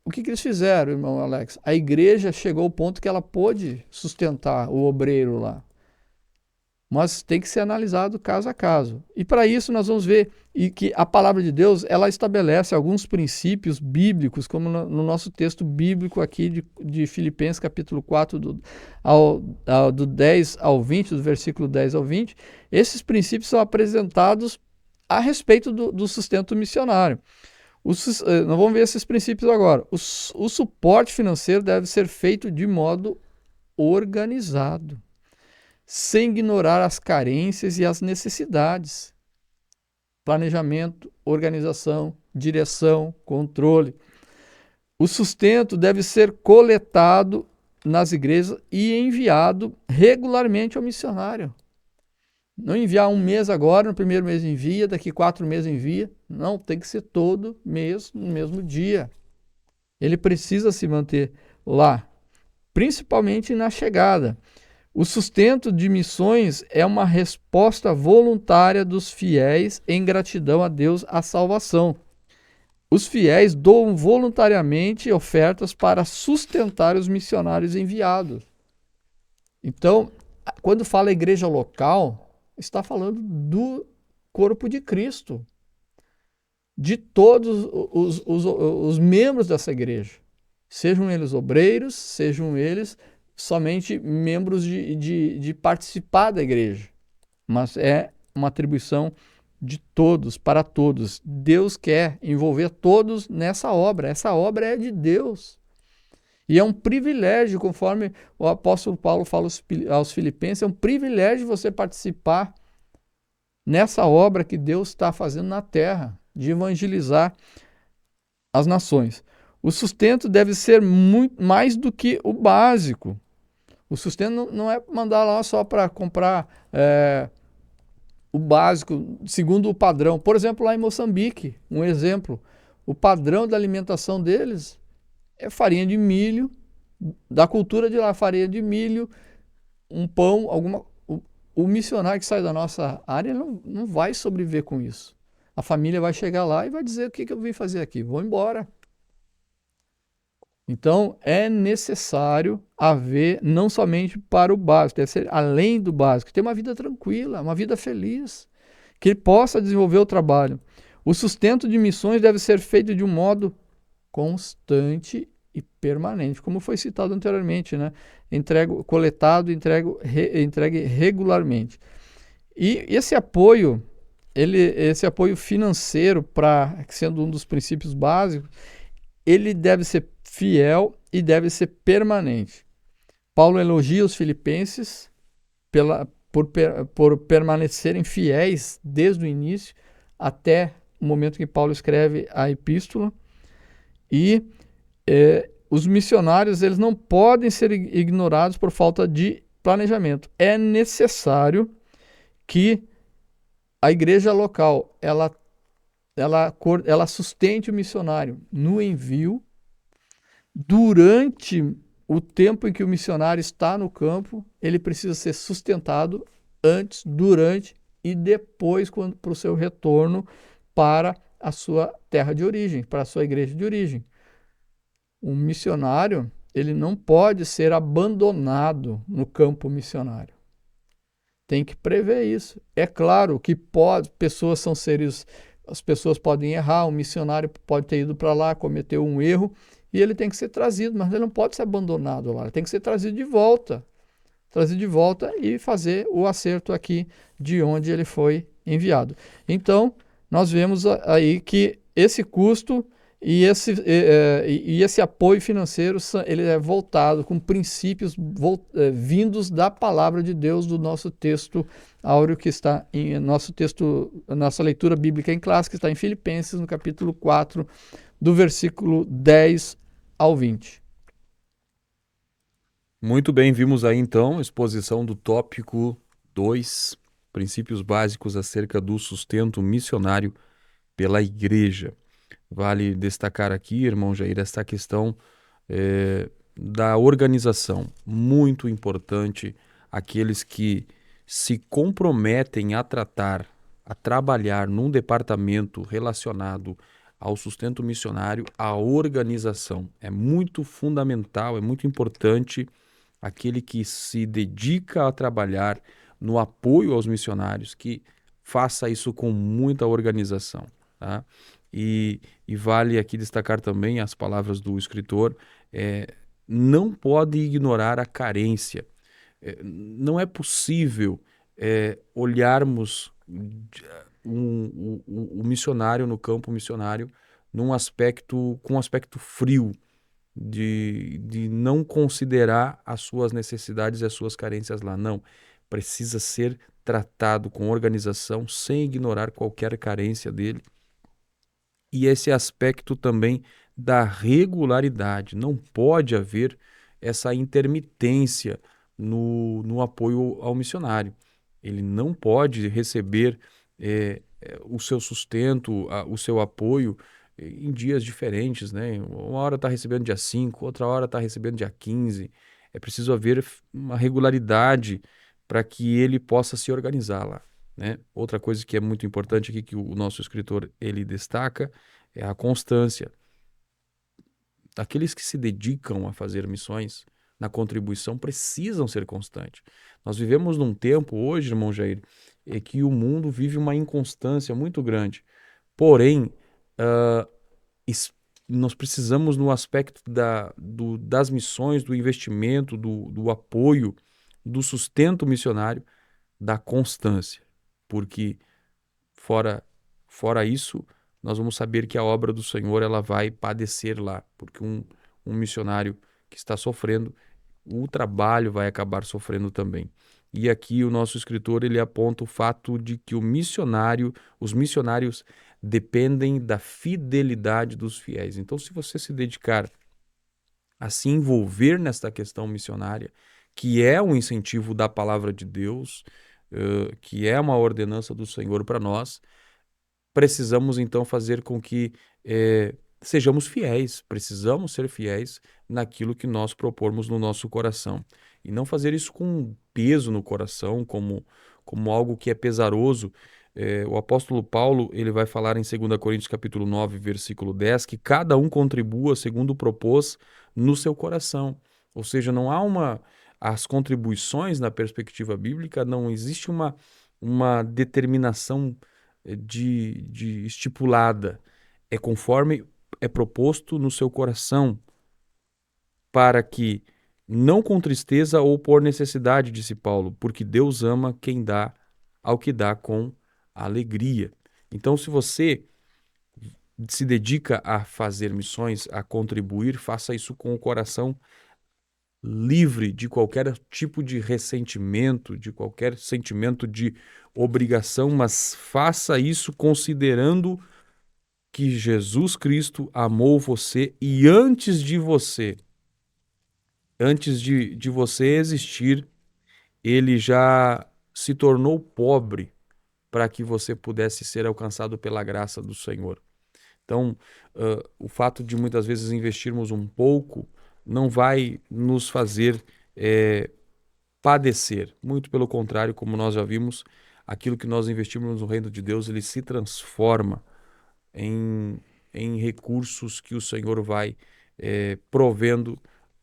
o que eles fizeram, irmão Alex? A igreja chegou ao ponto que ela pôde sustentar o obreiro lá. mas tem que ser analisado caso a caso. E para isso nós vamos ver que a palavra de Deus, ela estabelece alguns princípios bíblicos, como no nosso texto bíblico aqui de Filipenses capítulo 4, do 10 ao 20, do versículo 10 ao 20. Esses princípios são apresentados a respeito do sustento missionário. Nós vamos ver esses princípios agora. O suporte financeiro deve ser feito de modo organizado, sem ignorar as carências e as necessidades. Planejamento, organização, direção, controle. O sustento deve ser coletado nas igrejas e enviado regularmente ao missionário. Não enviar um mês agora, no primeiro mês envia, daqui 4 meses envia. Não, tem que ser todo mês, no mesmo dia. Ele precisa se manter lá, principalmente na chegada. O sustento de missões é uma resposta voluntária dos fiéis em gratidão a Deus à salvação. Os fiéis doam voluntariamente ofertas para sustentar os missionários enviados. Então, quando fala igreja local, está falando do corpo de Cristo, de todos os membros dessa igreja. Sejam eles obreiros, sejam eles somente membros de participar da igreja, mas é uma atribuição de todos, para todos. Deus quer envolver todos nessa obra. Essa obra é de Deus. E é um privilégio, conforme o apóstolo Paulo fala aos Filipenses, é um privilégio você participar nessa obra que Deus está fazendo na terra, de evangelizar as nações. O sustento deve ser muito mais do que o básico. O sustento não é mandar lá só para comprar o básico, segundo o padrão. Por exemplo, lá em Moçambique, um exemplo, o padrão da alimentação deles é farinha de milho, da cultura de lá, farinha de milho, um pão, o missionário que sai da nossa área não vai sobreviver com isso. A família vai chegar lá e vai dizer: o que eu vim fazer aqui? Vou embora. Então, é necessário haver, não somente para o básico, deve ser além do básico, ter uma vida tranquila, uma vida feliz, que ele possa desenvolver o trabalho. O sustento de missões deve ser feito de um modo constante e permanente, como foi citado anteriormente, né? Coletado, entregue regularmente. E esse apoio, esse apoio financeiro, sendo um dos princípios básicos, ele deve ser fiel e deve ser permanente. Paulo elogia os filipenses por permanecerem fiéis desde o início até o momento que Paulo escreve a epístola. E os missionários, eles não podem ser ignorados por falta de planejamento. É necessário que a igreja local ela sustente o missionário no envio, durante o tempo em que o missionário está no campo, ele precisa ser sustentado antes, durante e depois para o seu retorno para a sua terra de origem, para a sua igreja de origem. Um missionário, ele não pode ser abandonado no campo missionário. Tem que prever isso. É claro que pessoas são seres, as pessoas podem errar, um missionário pode ter ido para lá, cometeu um erro, e ele tem que ser trazido, mas ele não pode ser abandonado lá, ele tem que ser trazido de volta. Trazido de volta e fazer o acerto aqui de onde ele foi enviado. Então, nós vemos aí que esse custo e esse apoio financeiro, ele é voltado com princípios vindos da palavra de Deus, do nosso texto áureo que está em nosso texto, nossa leitura bíblica em classe, que está em Filipenses, no capítulo 4, do versículo 10 ao 20. Muito bem, vimos aí então a exposição do tópico 2, princípios básicos acerca do sustento missionário pela igreja. Vale destacar aqui, irmão Jair, esta questão da organização. Muito importante, aqueles que se comprometem a trabalhar num departamento relacionado ao sustento missionário, a organização. É muito fundamental, é muito importante aquele que se dedica a trabalhar no apoio aos missionários, que faça isso com muita organização, tá? E vale aqui destacar também as palavras do escritor, não pode ignorar a carência. Não é possível olharmos o missionário no campo missionário com um aspecto frio, de não considerar as suas necessidades e as suas carências lá. Não, precisa ser tratado com organização, sem ignorar qualquer carência dele. E esse aspecto também da regularidade. Não pode haver essa intermitência no apoio ao missionário. Ele não pode receber o seu sustento, o seu apoio em dias diferentes, né? Uma hora está recebendo dia 5, outra hora está recebendo dia 15. É preciso haver uma regularidade para que ele possa se organizar lá, né? Outra coisa que é muito importante aqui que o nosso escritor ele destaca é a constância. Aqueles que se dedicam a fazer missões na contribuição precisam ser constantes. Nós vivemos num tempo hoje, irmão Jair, que o mundo vive uma inconstância muito grande. Porém, ah, nós precisamos no aspecto das missões, do investimento, do apoio, do sustento missionário, da constância. Porque fora isso, nós vamos saber que a obra do Senhor ela vai padecer lá, porque um missionário que está sofrendo, o trabalho vai acabar sofrendo também. E aqui o nosso escritor ele aponta o fato de que os missionários dependem da fidelidade dos fiéis. Então, se você se dedicar a se envolver nesta questão missionária, que é um incentivo da palavra de Deus, que é uma ordenança do Senhor para nós, precisamos então fazer com que sejamos fiéis, precisamos ser fiéis naquilo que nós propormos no nosso coração. E não fazer isso com um peso no coração, como algo que é pesaroso. O apóstolo Paulo ele vai falar em 2 Coríntios capítulo 9, versículo 10, que cada um contribua segundo propôs no seu coração. Ou seja, não há as contribuições na perspectiva bíblica, não existe uma determinação de estipulada, é conforme é proposto no seu coração, para que não com tristeza ou por necessidade, disse Paulo, porque Deus ama quem dá ao que dá com alegria. Então, se você se dedica a fazer missões, a contribuir, faça isso com o coração livre de qualquer tipo de ressentimento, de qualquer sentimento de obrigação, mas faça isso considerando que Jesus Cristo amou você e antes de você existir, ele já se tornou pobre para que você pudesse ser alcançado pela graça do Senhor. Então, o fato de muitas vezes investirmos um pouco não vai nos fazer padecer. Muito pelo contrário, como nós já vimos, aquilo que nós investimos no reino de Deus, ele se transforma em recursos que o Senhor vai provendo,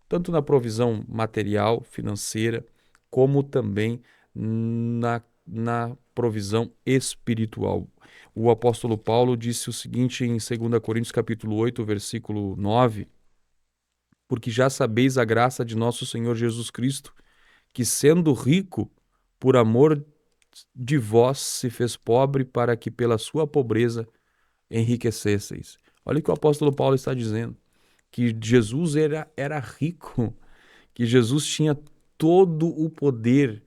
tanto na provisão material, financeira, como também na provisão espiritual. O apóstolo Paulo disse o seguinte em 2 Coríntios capítulo 8, versículo 9, porque já sabeis a graça de nosso Senhor Jesus Cristo, que sendo rico, por amor de vós se fez pobre para que pela sua pobreza enriquecesseis. Olha o que o apóstolo Paulo está dizendo, que Jesus era rico, que Jesus tinha todo o poder,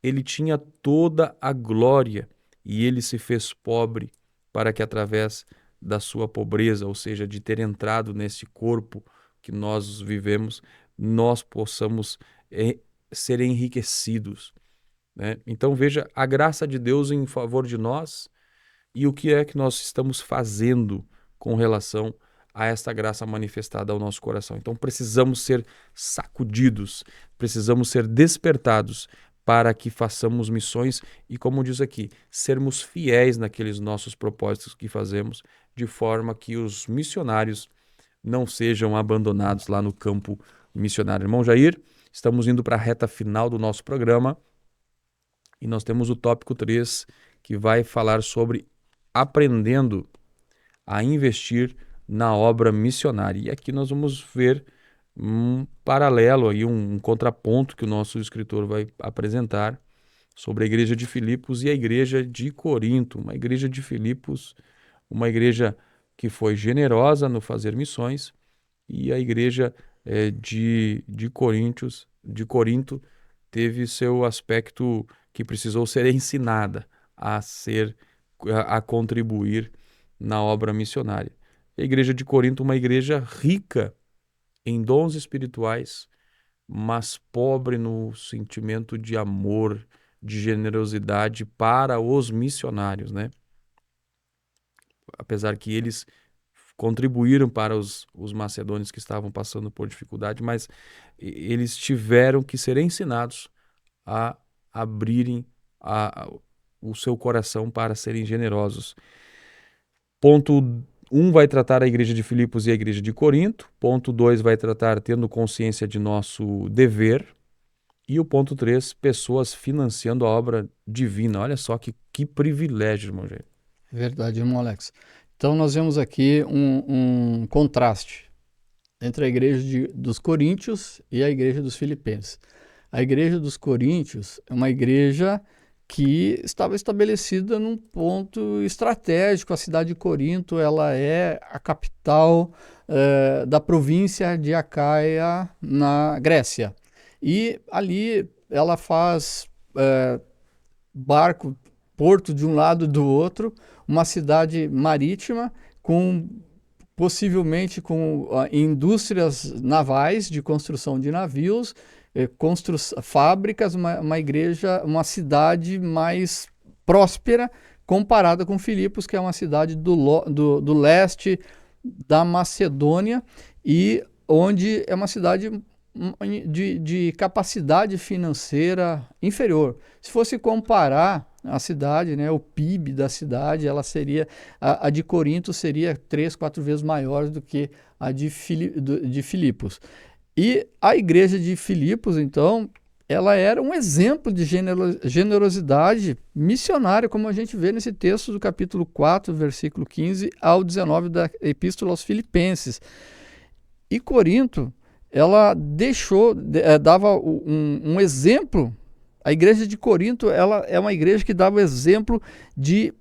ele tinha toda a glória e ele se fez pobre para que através da sua pobreza, ou seja, de ter entrado nesse corpo que nós vivemos, nós possamos ser enriquecidos, né? Então veja a graça de Deus em favor de nós e o que é que nós estamos fazendo com relação a esta graça manifestada ao nosso coração. Então precisamos ser sacudidos, precisamos ser despertados para que façamos missões e, como diz aqui, sermos fiéis naqueles nossos propósitos que fazemos, de forma que os missionários não sejam abandonados lá no campo missionário. Irmão Jair, estamos indo para a reta final do nosso programa E nós temos o tópico 3, que vai falar sobre aprendendo a investir na obra missionária. E aqui nós vamos ver um paralelo, aí, um contraponto que o nosso escritor vai apresentar sobre a igreja de Filipos e a igreja de Corinto. Uma igreja de Filipos, uma igreja que foi generosa no fazer missões, e a igreja de Corinto teve seu aspecto que precisou ser ensinada a contribuir na obra missionária. A igreja de Corinto, uma igreja rica em dons espirituais, mas pobre no sentimento de amor, de generosidade para os missionários, né? Apesar que eles contribuíram para os macedônios que estavam passando por dificuldade, mas eles tiveram que ser ensinados a abrirem o seu coração para serem generosos. Ponto 1 vai tratar a igreja de Filipos e a igreja de Corinto. Ponto 2 vai tratar tendo consciência de nosso dever. E o ponto 3, pessoas financiando a obra divina. Olha só que privilégio, irmão Jair. Verdade, irmão Alex. Então nós vemos aqui um contraste entre a igreja dos Coríntios e a igreja dos Filipenses. A igreja dos Coríntios é uma igreja que estava estabelecida num ponto estratégico. A cidade de Corinto, ela é a capital da província de Acaia, na Grécia. E ali ela faz porto de um lado e do outro, uma cidade marítima possivelmente com indústrias navais de construção de navios, fábricas, uma cidade mais próspera comparada com Filipos, que é uma cidade do leste da Macedônia, e onde é uma cidade de capacidade financeira inferior. Se fosse comparar a cidade, né, o PIB da cidade, ela seria, a de Corinto seria 3, 4 vezes maior do que a de Filipos. E a igreja de Filipos, então, ela era um exemplo de generosidade missionária, como a gente vê nesse texto do capítulo 4, versículo 15 ao 19 da Epístola aos Filipenses. E Corinto, ela dava um exemplo. A igreja de Corinto, ela é uma igreja que dava exemplo de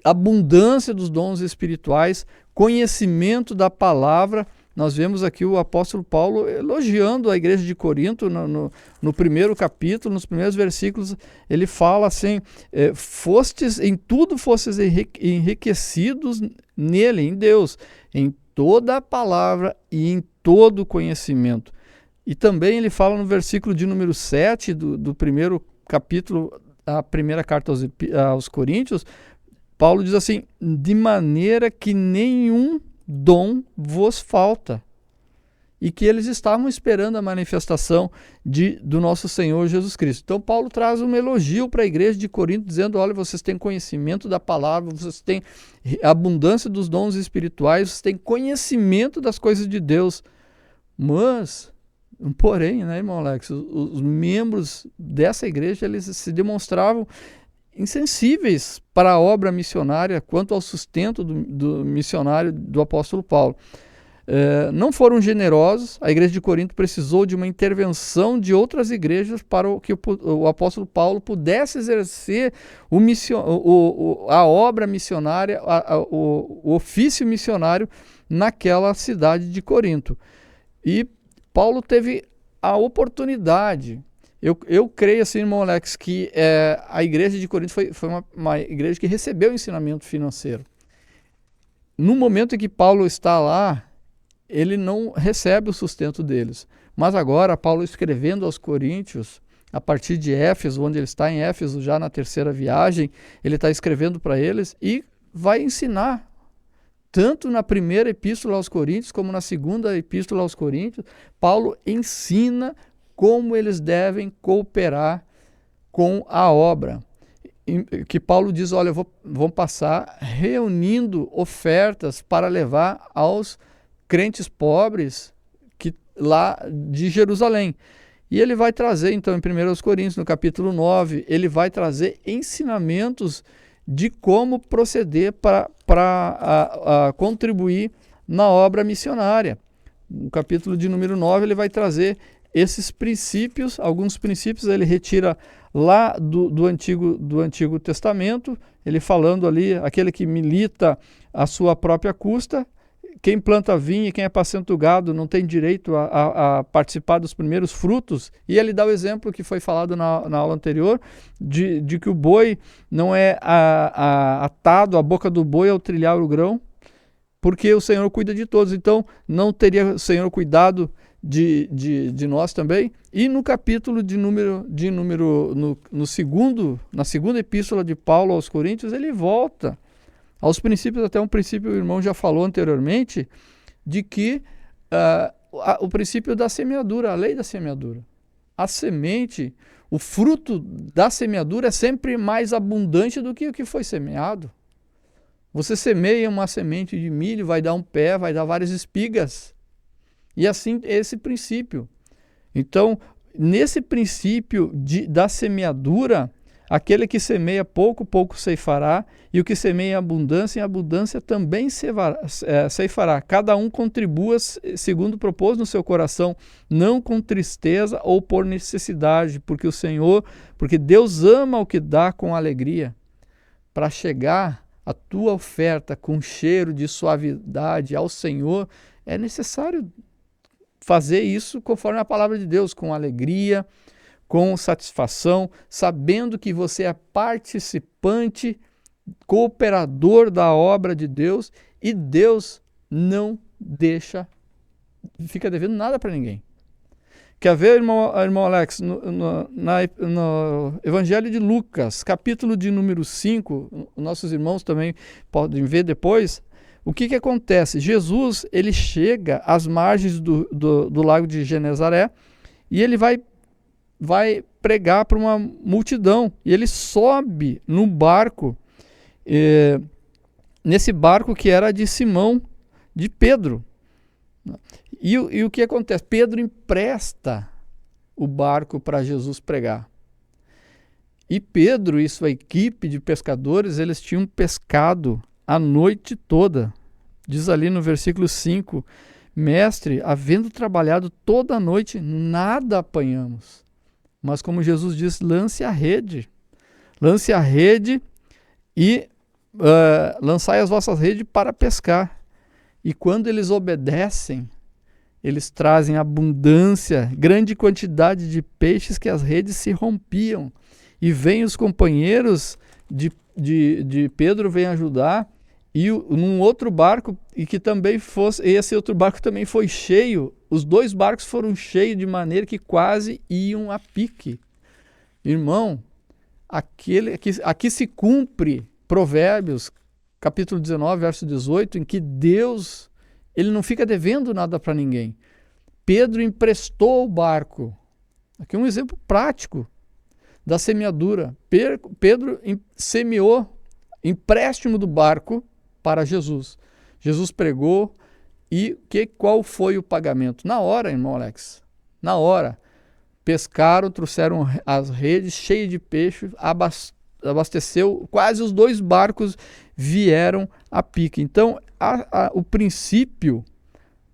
abundância dos dons espirituais, conhecimento da palavra. Nós vemos aqui o apóstolo Paulo elogiando a igreja de Corinto no primeiro capítulo, nos primeiros versículos. Ele fala assim: em tudo fostes enriquecidos nele, em Deus, em toda a palavra e em todo o conhecimento. E também ele fala no versículo de número 7 do primeiro capítulo, a primeira carta aos Coríntios, Paulo diz assim: de maneira que nenhum dom vos falta. E que eles estavam esperando a manifestação do nosso Senhor Jesus Cristo. Então Paulo traz um elogio para a igreja de Corinto, dizendo: olha, vocês têm conhecimento da palavra, vocês têm abundância dos dons espirituais, vocês têm conhecimento das coisas de Deus. Porém, né, irmão Alex, os membros dessa igreja, eles se demonstravam insensíveis para a obra missionária quanto ao sustento do missionário do apóstolo Paulo. Não foram generosos. A igreja de Corinto precisou de uma intervenção de outras igrejas para que o apóstolo Paulo pudesse exercer a obra missionária, o ofício missionário naquela cidade de Corinto. E Paulo teve a oportunidade. Eu creio, assim, irmão Alex, que a igreja de Corinto foi uma igreja que recebeu ensinamento financeiro. No momento em que Paulo está lá, ele não recebe o sustento deles. Mas agora, Paulo escrevendo aos Coríntios, a partir de Éfeso, onde ele está em Éfeso, já na terceira viagem, ele está escrevendo para eles e vai ensinar. Tanto na primeira epístola aos Coríntios, como na segunda epístola aos Coríntios, Paulo ensina como eles devem cooperar com a obra. Que Paulo diz: olha, vão passar reunindo ofertas para levar aos crentes pobres lá de Jerusalém. E ele vai trazer, então, em 1 Coríntios, no capítulo 9, ele vai trazer ensinamentos de como proceder para contribuir na obra missionária. No capítulo de número 9, ele vai trazer esses princípios, alguns princípios ele retira lá do Antigo Testamento, ele falando ali, aquele que milita à sua própria custa, quem planta vinho e quem apacenta o gado não tem direito a participar dos primeiros frutos. E ele dá o exemplo que foi falado na aula anterior, de que o boi não é atado à boca do boi ao trilhar o grão, porque o Senhor cuida de todos. Então, não teria o Senhor cuidado de nós também? E no capítulo na segunda epístola de Paulo aos Coríntios, ele volta aos princípios, até um princípio o irmão já falou anteriormente, de que o princípio da semeadura, a lei da semeadura. A semente, o fruto da semeadura é sempre mais abundante do que o que foi semeado. Você semeia uma semente de milho, vai dar um pé, vai dar várias espigas. E assim, esse princípio. Então, nesse princípio da semeadura, aquele que semeia pouco, pouco ceifará, e o que semeia em abundância também ceifará. Cada um contribua segundo propôs no seu coração, não com tristeza ou por necessidade, porque Deus ama o que dá com alegria. Para chegar a tua oferta com cheiro de suavidade ao Senhor, é necessário fazer isso conforme a palavra de Deus, com alegria, com satisfação, sabendo que você é participante, cooperador da obra de Deus, e Deus não fica devendo nada para ninguém. Quer ver, irmão Alex, no Evangelho de Lucas, capítulo de número 5, nossos irmãos também podem ver depois, o que acontece? Jesus, ele chega às margens do lago de Genezaré e ele vai pregar para uma multidão. E ele sobe no barco, nesse barco que era de Simão, de Pedro. E o que acontece? Pedro empresta o barco para Jesus pregar. E Pedro e sua equipe de pescadores, eles tinham pescado a noite toda. Diz ali no versículo 5, mestre, havendo trabalhado toda a noite, nada apanhamos. Mas como Jesus diz, lance a rede e lançai as vossas redes para pescar. E quando eles obedecem, eles trazem abundância, grande quantidade de peixes que as redes se rompiam. E vêm os companheiros de Pedro, vêm ajudar, e num outro barco, esse outro barco também foi cheio, os dois barcos foram cheios de maneira que quase iam a pique. Irmão, aqui se cumpre Provérbios, capítulo 19, verso 18, em que Deus, ele não fica devendo nada para ninguém. Pedro emprestou o barco. Aqui é um exemplo prático da semeadura. Pedro semeou empréstimo do barco para Jesus. Jesus pregou e qual foi o pagamento? Na hora, irmão Alex, na hora. Pescaram, trouxeram as redes cheias de peixe, abasteceu, quase os dois barcos vieram a pique. Então, o princípio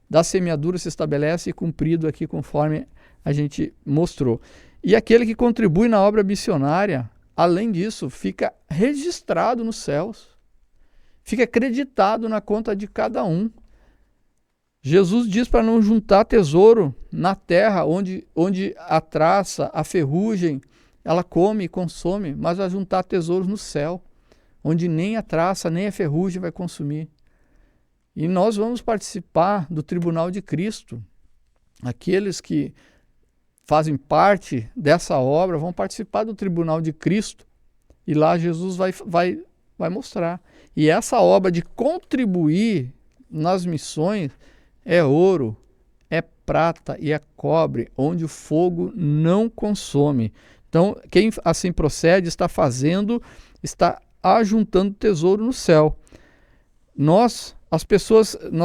da semeadura se estabelece e cumprido aqui conforme a gente mostrou. E aquele que contribui na obra missionária, além disso, fica registrado nos céus, fica acreditado na conta de cada um. Jesus diz para não juntar tesouro na terra, onde a traça, a ferrugem, ela come e consome, mas vai juntar tesouros no céu, onde nem a traça, nem a ferrugem vai consumir. E nós vamos participar do tribunal de Cristo. Aqueles que fazem parte dessa obra vão participar do tribunal de Cristo. E lá Jesus vai mostrar. E essa obra de contribuir nas missões é ouro, é prata e é cobre, onde o fogo não consome. Então, quem assim procede está ajuntando tesouro no céu. Nós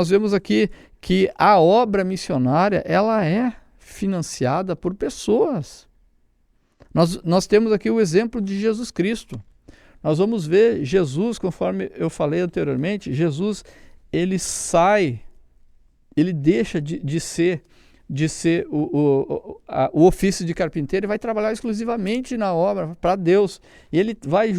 vemos aqui que a obra missionária, ela é financiada por pessoas. Nós temos aqui o exemplo de Jesus Cristo. Nós vamos ver Jesus, conforme eu falei anteriormente, Jesus, ele deixa de ser o ofício de carpinteiro e vai trabalhar exclusivamente na obra para Deus. E ele vai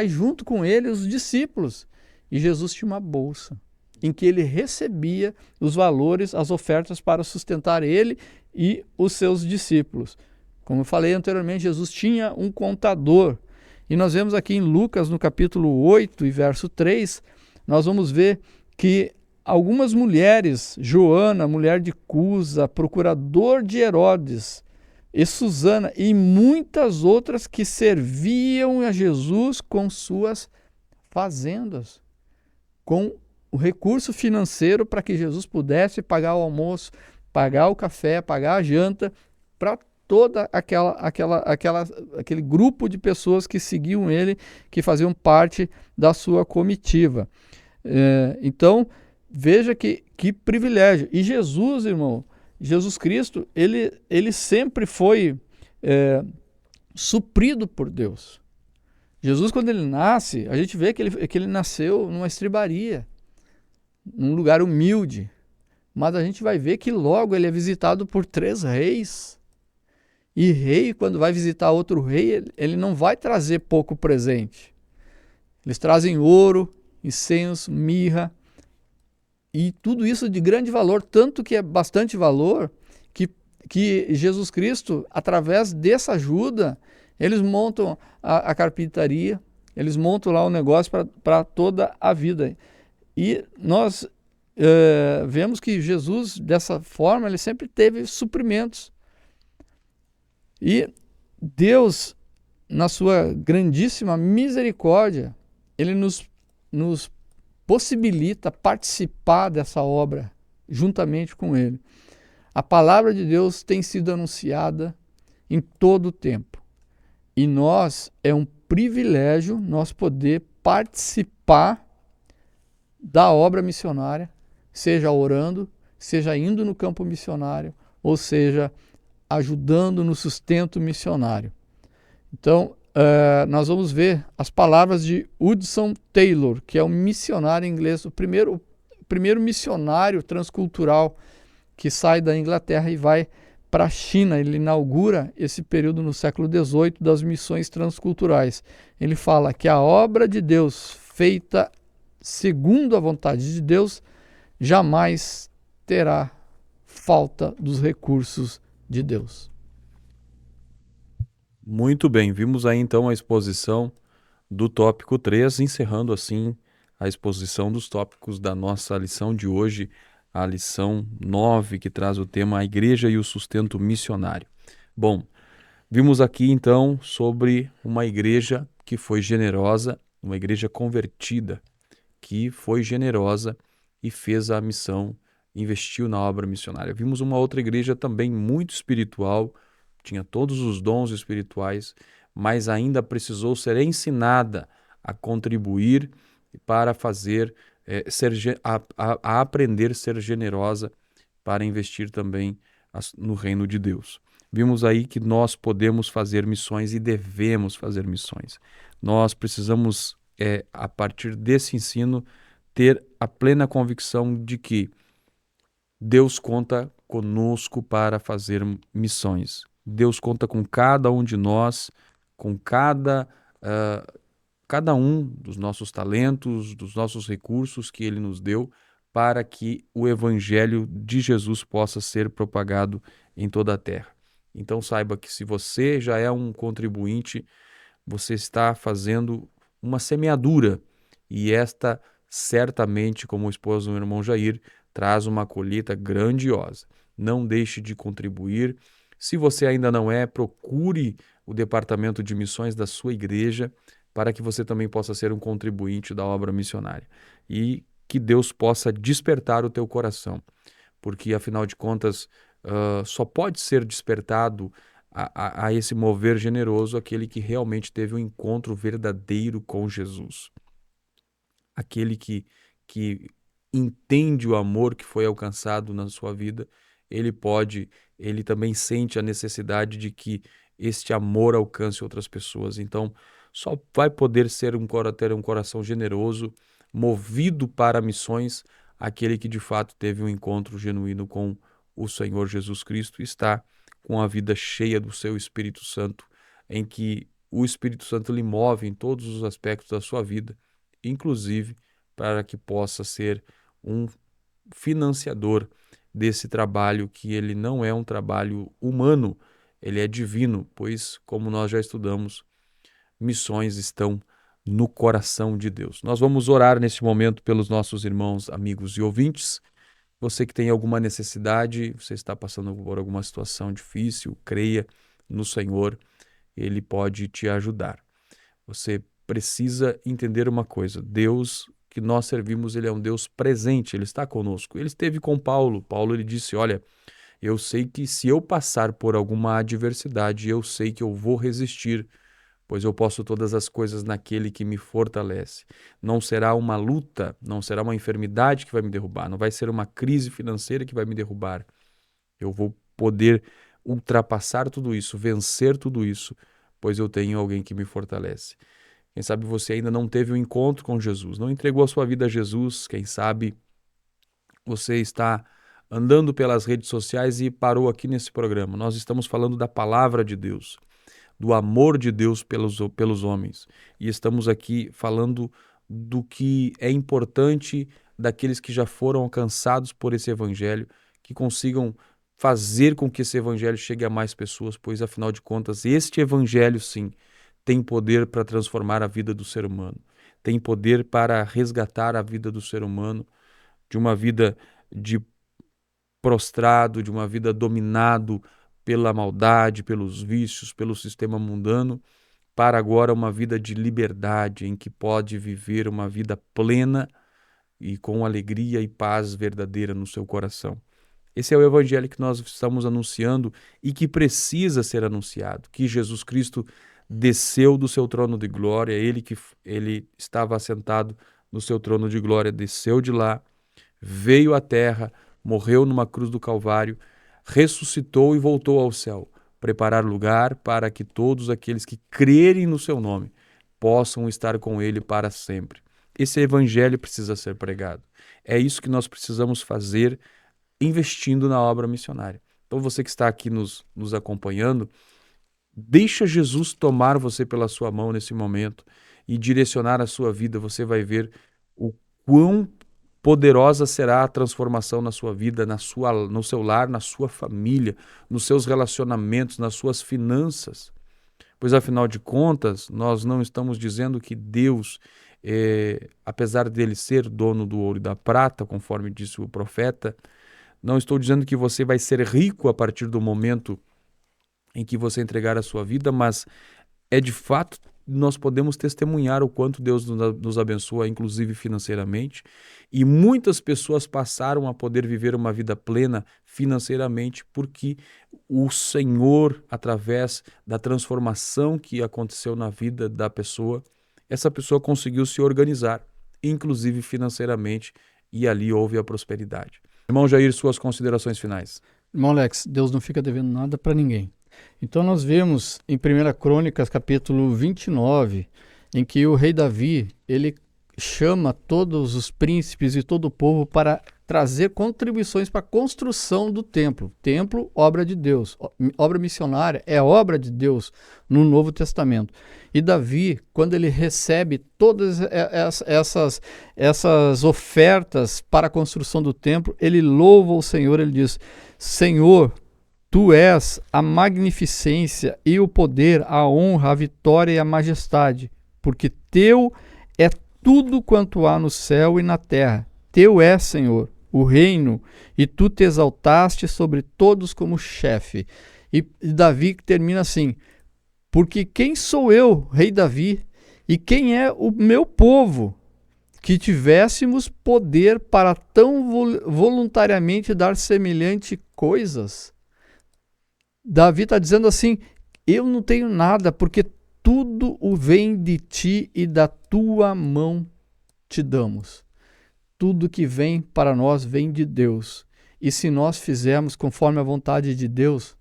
junto com ele os discípulos. E Jesus tinha uma bolsa em que ele recebia os valores, as ofertas para sustentar ele e os seus discípulos. Como eu falei anteriormente, Jesus tinha um contador. E nós vemos aqui em Lucas, no capítulo 8 e verso 3, nós vamos ver que algumas mulheres, Joana, mulher de Cusa, procurador de Herodes, e Susana, e muitas outras que serviam a Jesus com suas fazendas, com o recurso financeiro para que Jesus pudesse pagar o almoço, pagar o café, pagar a janta, para toda aquele grupo de pessoas que seguiam ele, que faziam parte da sua comitiva. Então, veja que privilégio. E Jesus, irmão, Jesus Cristo, ele sempre foi suprido por Deus. Jesus, quando ele nasce, a gente vê que ele nasceu numa estribaria, num lugar humilde. Mas a gente vai ver que logo ele é visitado por 3 reis. E rei, quando vai visitar outro rei, ele não vai trazer pouco presente. Eles trazem ouro, incenso, mirra, e tudo isso de grande valor, tanto que é bastante valor, que Jesus Cristo, através dessa ajuda, eles montam a carpintaria, eles montam lá o negócio para toda a vida. E nós vemos que Jesus, dessa forma, ele sempre teve suprimentos. E Deus, na sua grandíssima misericórdia, ele nos possibilita participar dessa obra juntamente com ele. A palavra de Deus tem sido anunciada em todo o tempo. E é um privilégio nós poder participar da obra missionária, seja orando, seja indo no campo missionário, ou seja, ajudando no sustento missionário. Então, nós vamos ver as palavras de Hudson Taylor, que é um missionário inglês, o primeiro missionário transcultural que sai da Inglaterra e vai para a China. Ele inaugura esse período no século XVIII das missões transculturais. Ele fala que a obra de Deus feita segundo a vontade de Deus jamais terá falta dos recursos de Deus. Muito bem, vimos aí então a exposição do tópico 3, encerrando assim a exposição dos tópicos da nossa lição de hoje, a lição 9, que traz o tema A Igreja e o Sustento Missionário. Bom, vimos aqui então sobre uma igreja que foi generosa, uma igreja convertida, que foi generosa e fez a missão, investiu na obra missionária. Vimos uma outra igreja também muito espiritual, tinha todos os dons espirituais, mas ainda precisou ser ensinada a contribuir para fazer, a aprender a ser generosa, para investir também no reino de Deus. Vimos aí que nós podemos fazer missões e devemos fazer missões. Nós precisamos, a partir desse ensino, ter a plena convicção de que Deus conta conosco para fazer missões. Deus conta com cada um de nós, com cada um dos nossos talentos, dos nossos recursos que Ele nos deu, para que o Evangelho de Jesus possa ser propagado em toda a terra. Então saiba que se você já é um contribuinte, você está fazendo uma semeadura, e esta certamente, como o esposo do irmão Jair, traz uma colheita grandiosa. Não deixe de contribuir. Se você ainda não é, procure o departamento de missões da sua igreja para que você também possa ser um contribuinte da obra missionária. E que Deus possa despertar o teu coração, porque afinal de contas só pode ser despertado a esse mover generoso aquele que realmente teve um encontro verdadeiro com Jesus. Aquele que entende o amor que foi alcançado na sua vida ele também sente a necessidade de que este amor alcance outras pessoas. Então, só vai poder ter um coração generoso, movido para missões, aquele que de fato teve um encontro genuíno com o Senhor Jesus Cristo e está com a vida cheia do seu Espírito Santo, em que o Espírito Santo lhe move em todos os aspectos da sua vida, inclusive para que possa ser um financiador desse trabalho, que ele não é um trabalho humano, ele é divino, pois, como nós já estudamos, missões estão no coração de Deus. Nós vamos orar neste momento pelos nossos irmãos, amigos e ouvintes. Você que tem alguma necessidade, você está passando por alguma situação difícil, creia no Senhor, Ele pode te ajudar. Você precisa entender uma coisa: Deus que nós servimos, Ele é um Deus presente, Ele está conosco. Ele esteve com Paulo. Paulo, ele disse: olha, eu sei que se eu passar por alguma adversidade, eu sei que eu vou resistir, pois eu posso todas as coisas naquele que me fortalece. Não será uma luta, não será uma enfermidade que vai me derrubar, não vai ser uma crise financeira que vai me derrubar. Eu vou poder ultrapassar tudo isso, vencer tudo isso, pois eu tenho alguém que me fortalece. Quem sabe você ainda não teve um encontro com Jesus, não entregou a sua vida a Jesus. Quem sabe você está andando pelas redes sociais e parou aqui nesse programa. Nós estamos falando da palavra de Deus, do amor de Deus pelos homens. E estamos aqui falando do que é importante daqueles que já foram alcançados por esse evangelho, que consigam fazer com que esse evangelho chegue a mais pessoas, pois, afinal de contas, este evangelho, sim, tem poder para transformar a vida do ser humano, tem poder para resgatar a vida do ser humano de uma vida de prostrado, de uma vida dominado pela maldade, pelos vícios, pelo sistema mundano, para agora uma vida de liberdade, em que pode viver uma vida plena e com alegria e paz verdadeira no seu coração. Esse é o evangelho que nós estamos anunciando e que precisa ser anunciado, que Jesus Cristo desceu do seu trono de glória, ele estava assentado no seu trono de glória, desceu de lá, veio à terra, morreu numa cruz do Calvário, ressuscitou e voltou ao céu, preparar lugar para que todos aqueles que crerem no seu nome possam estar com ele para sempre. Esse evangelho precisa ser pregado. É isso que nós precisamos fazer, investindo na obra missionária. Então, você que está aqui nos acompanhando, deixa Jesus tomar você pela sua mão nesse momento e direcionar a sua vida. Você vai ver o quão poderosa será a transformação na sua vida, no seu lar, na sua família, nos seus relacionamentos, nas suas finanças. Pois, afinal de contas, nós não estamos dizendo que Deus, apesar dele ser dono do ouro e da prata, conforme disse o profeta, não estou dizendo que você vai ser rico a partir do momento em que você entregar a sua vida, mas é de fato nós podemos testemunhar o quanto Deus nos abençoa, inclusive financeiramente, e muitas pessoas passaram a poder viver uma vida plena financeiramente porque o Senhor, através da transformação que aconteceu na vida da pessoa, essa pessoa conseguiu se organizar, inclusive financeiramente, e ali houve a prosperidade. Irmão Jair, suas considerações finais. Irmão Alex, Deus não fica devendo nada para ninguém. Então nós vemos em 1 Crônicas, capítulo 29, em que o rei Davi, ele chama todos os príncipes e todo o povo para trazer contribuições para a construção do templo. Templo, obra de Deus. Obra missionária é obra de Deus no Novo Testamento. E Davi, quando ele recebe todas essas ofertas para a construção do templo, ele louva o Senhor, ele diz: Senhor, Tu és a magnificência e o poder, a honra, a vitória e a majestade, porque Teu é tudo quanto há no céu e na terra. Teu é, Senhor, o reino, e Tu te exaltaste sobre todos como chefe. E Davi termina assim: porque quem sou eu, rei Davi, e quem é o meu povo, que tivéssemos poder para tão voluntariamente dar semelhante coisas? Davi está dizendo assim: eu não tenho nada, porque tudo o vem de ti e da tua mão te damos. Tudo que vem para nós vem de Deus. E se nós fizermos conforme a vontade de Deus,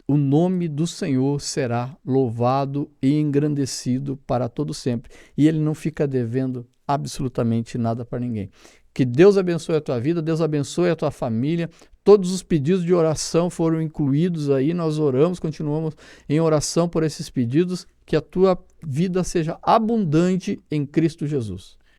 o nome do Senhor será louvado e engrandecido para todo sempre. E Ele não fica devendo absolutamente nada para ninguém. Que Deus abençoe a tua vida, Deus abençoe a tua família. Todos os pedidos de oração foram incluídos aí, nós oramos, continuamos em oração por esses pedidos, que a tua vida seja abundante em Cristo Jesus.